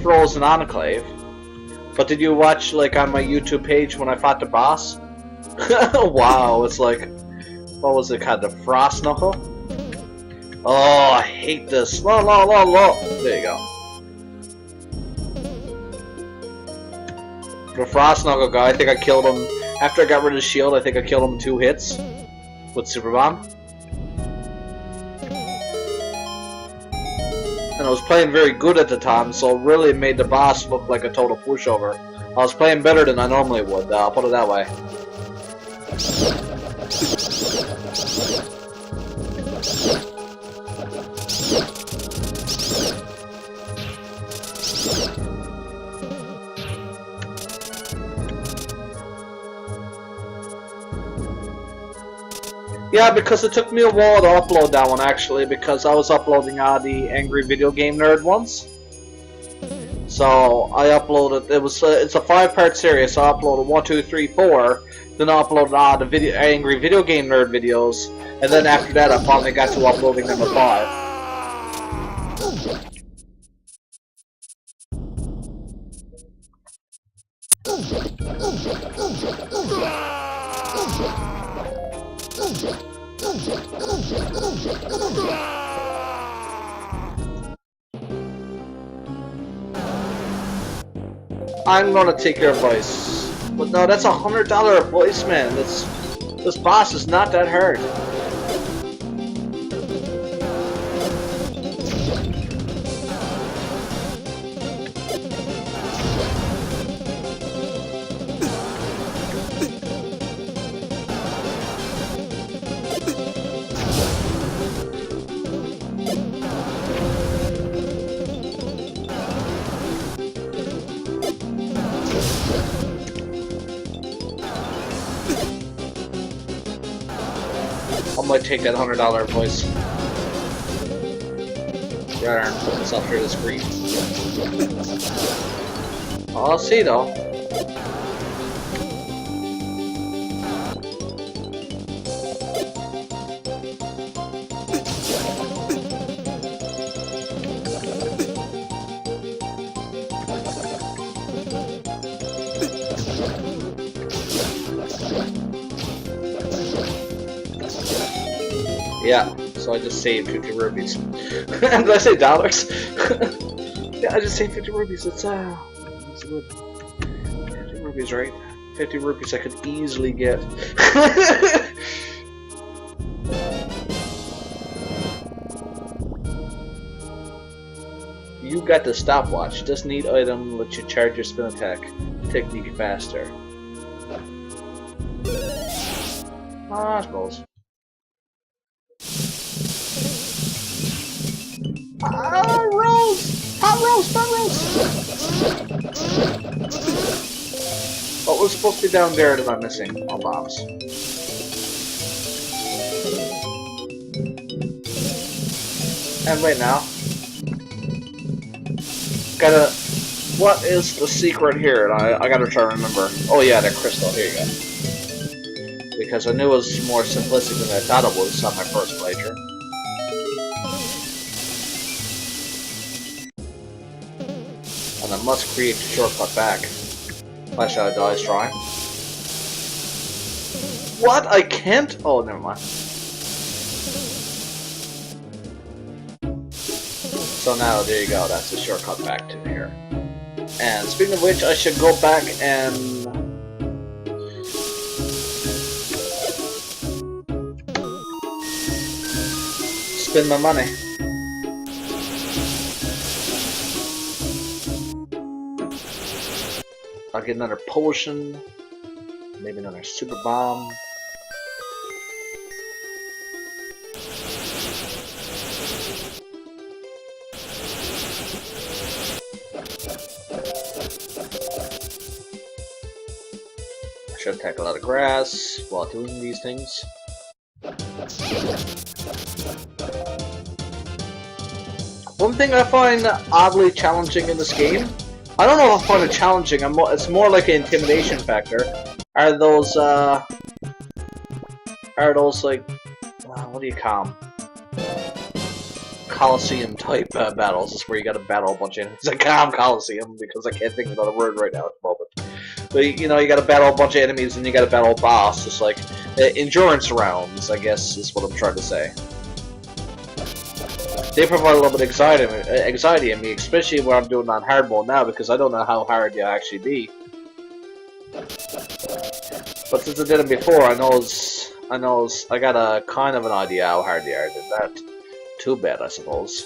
Frozen Enclave, but did you watch like on my YouTube page when I fought the boss? Wow, it's like, what was it called, the Frost Knuckle? Oh, I hate this. There you go. The Frost Knuckle guy, I think I killed him after I got rid of his shield. I think I killed him in 2 hits with Super Bomb. And I was playing very good at the time, so it really made the boss look like a total pushover. I was playing better than I normally would, I'll put it that way. Yeah, because it took me a while to upload that one actually, because I was uploading the Angry Video Game Nerd ones. So I uploaded, it's a 5-part series, so I uploaded 1, 2, 3, 4, then I uploaded the Angry Video Game Nerd videos, and then after that I finally got to uploading number 5. I'm gonna take your advice. But no, that's $100 advice, man. This boss is not that hard. I might take that $100 voice. Right arm, put myself through the screen. I'll see though. Yeah, so I just saved 50 rupees. Did I say dollars? Yeah, I just saved 50 rupees. It's good. 50 rupees, right? 50 rupees I could easily get. You got the stopwatch. This neat item lets you charge your spin attack technique faster. I suppose. Rose! Hot roast! Hot roast! What was supposed to be down there that I'm missing? Oh, bombs. And wait now. Gotta... What is the secret here? I gotta try to remember. Oh yeah, that crystal. Here you go. Because I knew it was more simplistic than I thought it was on my first playthrough. And I must create the shortcut back. Flash out dies trying. What? I can't? Oh, never mind. So now, there you go. That's the shortcut back to here. And speaking of which, I should go back and... spend my money. I'll get another potion, maybe another super bomb. I should attack a lot of grass while doing these things. One thing I find oddly challenging in this game, I don't know if I find it challenging, it's more like an intimidation factor, are those like, what do you call them? Coliseum type battles. It's where you gotta battle a bunch of enemies. I call them Coliseum because I can't think of another word right now at the moment. But you know, you gotta battle a bunch of enemies and you gotta battle a boss. It's like endurance rounds, I guess is what I'm trying to say. They provide a little bit of anxiety in me, especially when I'm doing on hard mode now, because I don't know how hard you actually be. But since I did it before, I got a kind of an idea how hard they are. They're not too bad, I suppose.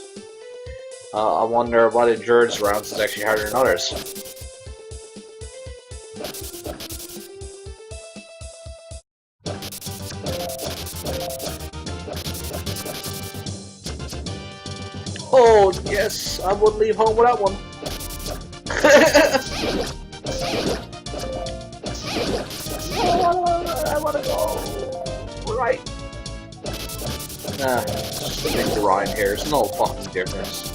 I wonder what endurance rounds is actually harder than others. Oh, yes, I wouldn't leave home without one. I wanna go. Right. Nah, just a big grind here. There's no fucking difference.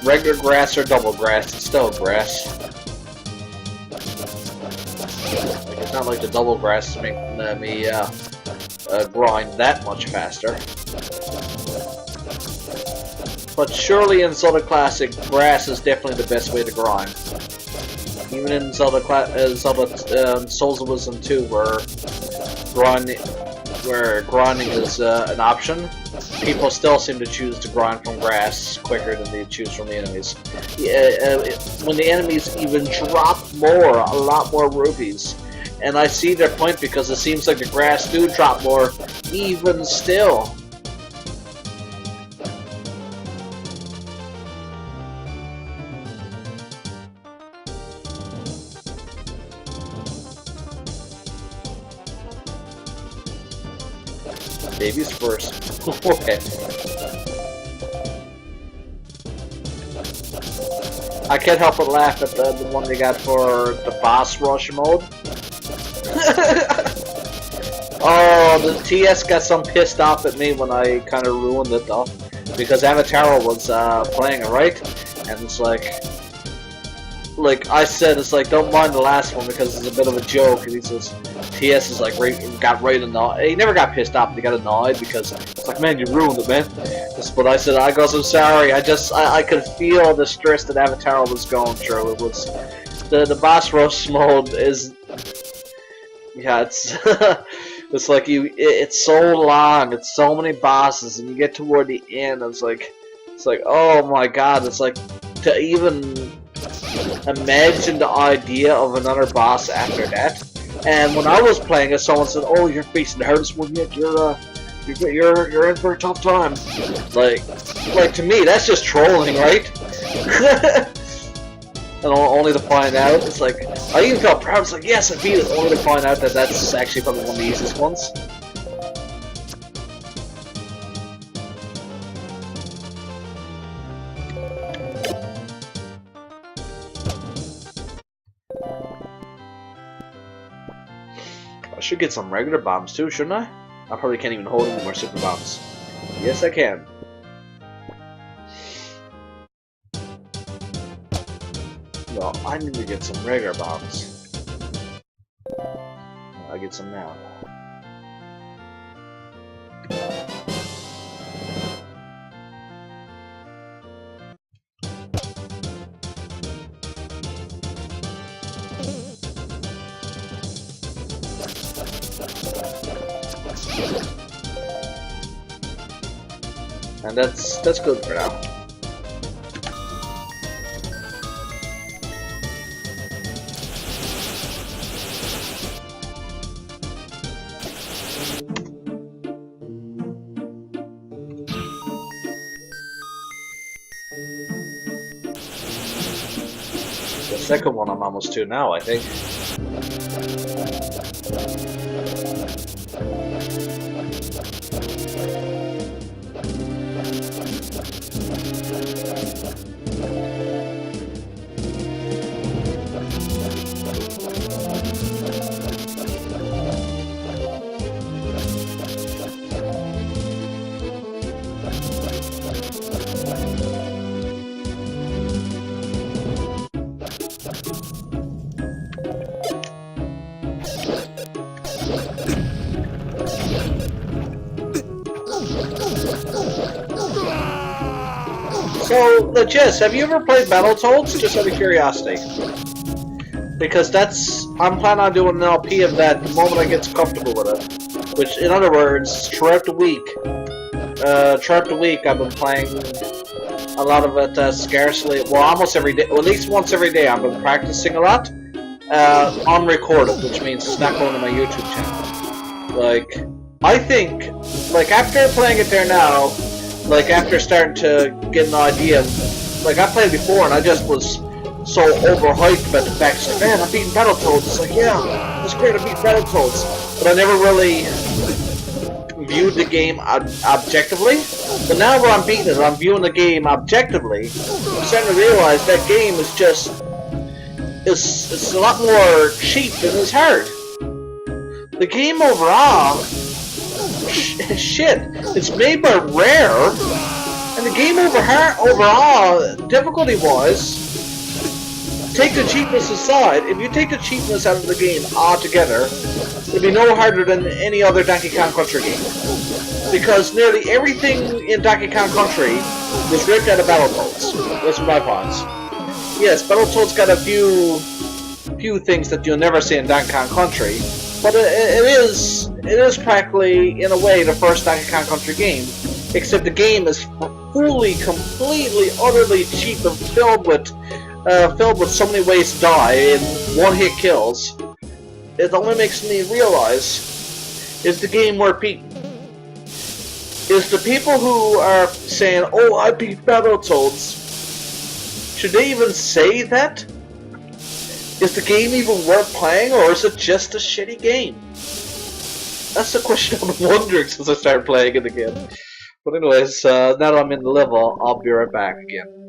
Regular grass or double grass, it's still grass. Like, it's not like the double grass is making me grind that much faster. But surely in Zelda Classic, grass is definitely the best way to grind. Even in Zelda Souls of Wisdom 2, where grinding is an option, people still seem to choose to grind from grass quicker than they choose from the enemies. When the enemies even drop a lot more rupees. And I see their point because it seems like the grass do drop more, even still. Babies first. Okay. I can't help but laugh at the one they got for the boss rush mode. Oh, the TS got some pissed off at me when I kind of ruined it though, because Avatar was playing it, right? And it's like I said, it's like, don't mind the last one because it's a bit of a joke, and he says, TS is like, got right annoyed. He never got pissed off, but he got annoyed because it's like, man, you ruined it, man. But I said, I'm sorry, I could feel the stress that Avatar was going through. It was, the boss rush mode is, yeah, it's, It's like it's so long, it's so many bosses, and you get toward the end, it's like, oh my god, it's like to even imagine the idea of another boss after that. And when I was playing it, someone said, "Oh, you're facing the hardest one yet. You're in for a tough time." Like to me, that's just trolling, right? And only to find out, it's like, I even felt proud. It's like, yes, I beat it. Only to find out that that's actually probably one of the easiest ones. I should get some regular bombs too, shouldn't I? I probably can't even hold any more super bombs. Yes, I can. No, I need to get some regular bombs. I'll get some now. And that's good for now. The second one I'm almost to now, I think. So, Jess, have you ever played Battletoads? Just out of curiosity. Because I'm planning on doing an LP of that the moment I get comfortable with it. Which, in other words, throughout the week, I've been playing a lot of it scarcely, well, almost every day, well, at least once every day. I've been practicing a lot, unrecorded, which means it's not going to my YouTube channel. Like, I think, like, after playing it there now, like, after starting to get an idea, like, I played before and I just was so overhyped about the fact, it's like, man, I'm beating Battletoads. It's like, yeah, it's great, I'm beating Battletoads. But I never really viewed the game objectively. But now when I'm beating it, I'm viewing the game objectively, I'm starting to realize that game is just, it's a lot more cheap than it's hard. The game overall, shit, it's made by Rare, and the game overall, difficulty-wise, take the cheapness aside, if you take the cheapness out of the game altogether, it'd be no harder than any other Donkey Kong Country game. Because nearly everything in Donkey Kong Country was ripped out of Battletoads. That's my thoughts. Yes, Battletoads got a few things that you'll never see in Donkey Kong Country, but it is practically, in a way, the first Donkey Kong Country game, except the game is fully, completely, utterly cheap and filled with so many ways to die and one-hit kills. It only makes me realize, is the game worth beating? Is the people who are saying, "Oh, I beat Battletoads," should they even say that? Is the game even worth playing, or is it just a shitty game? That's the question I've been wondering since I started playing it again. But anyways, now that I'm in the level, I'll be right back again.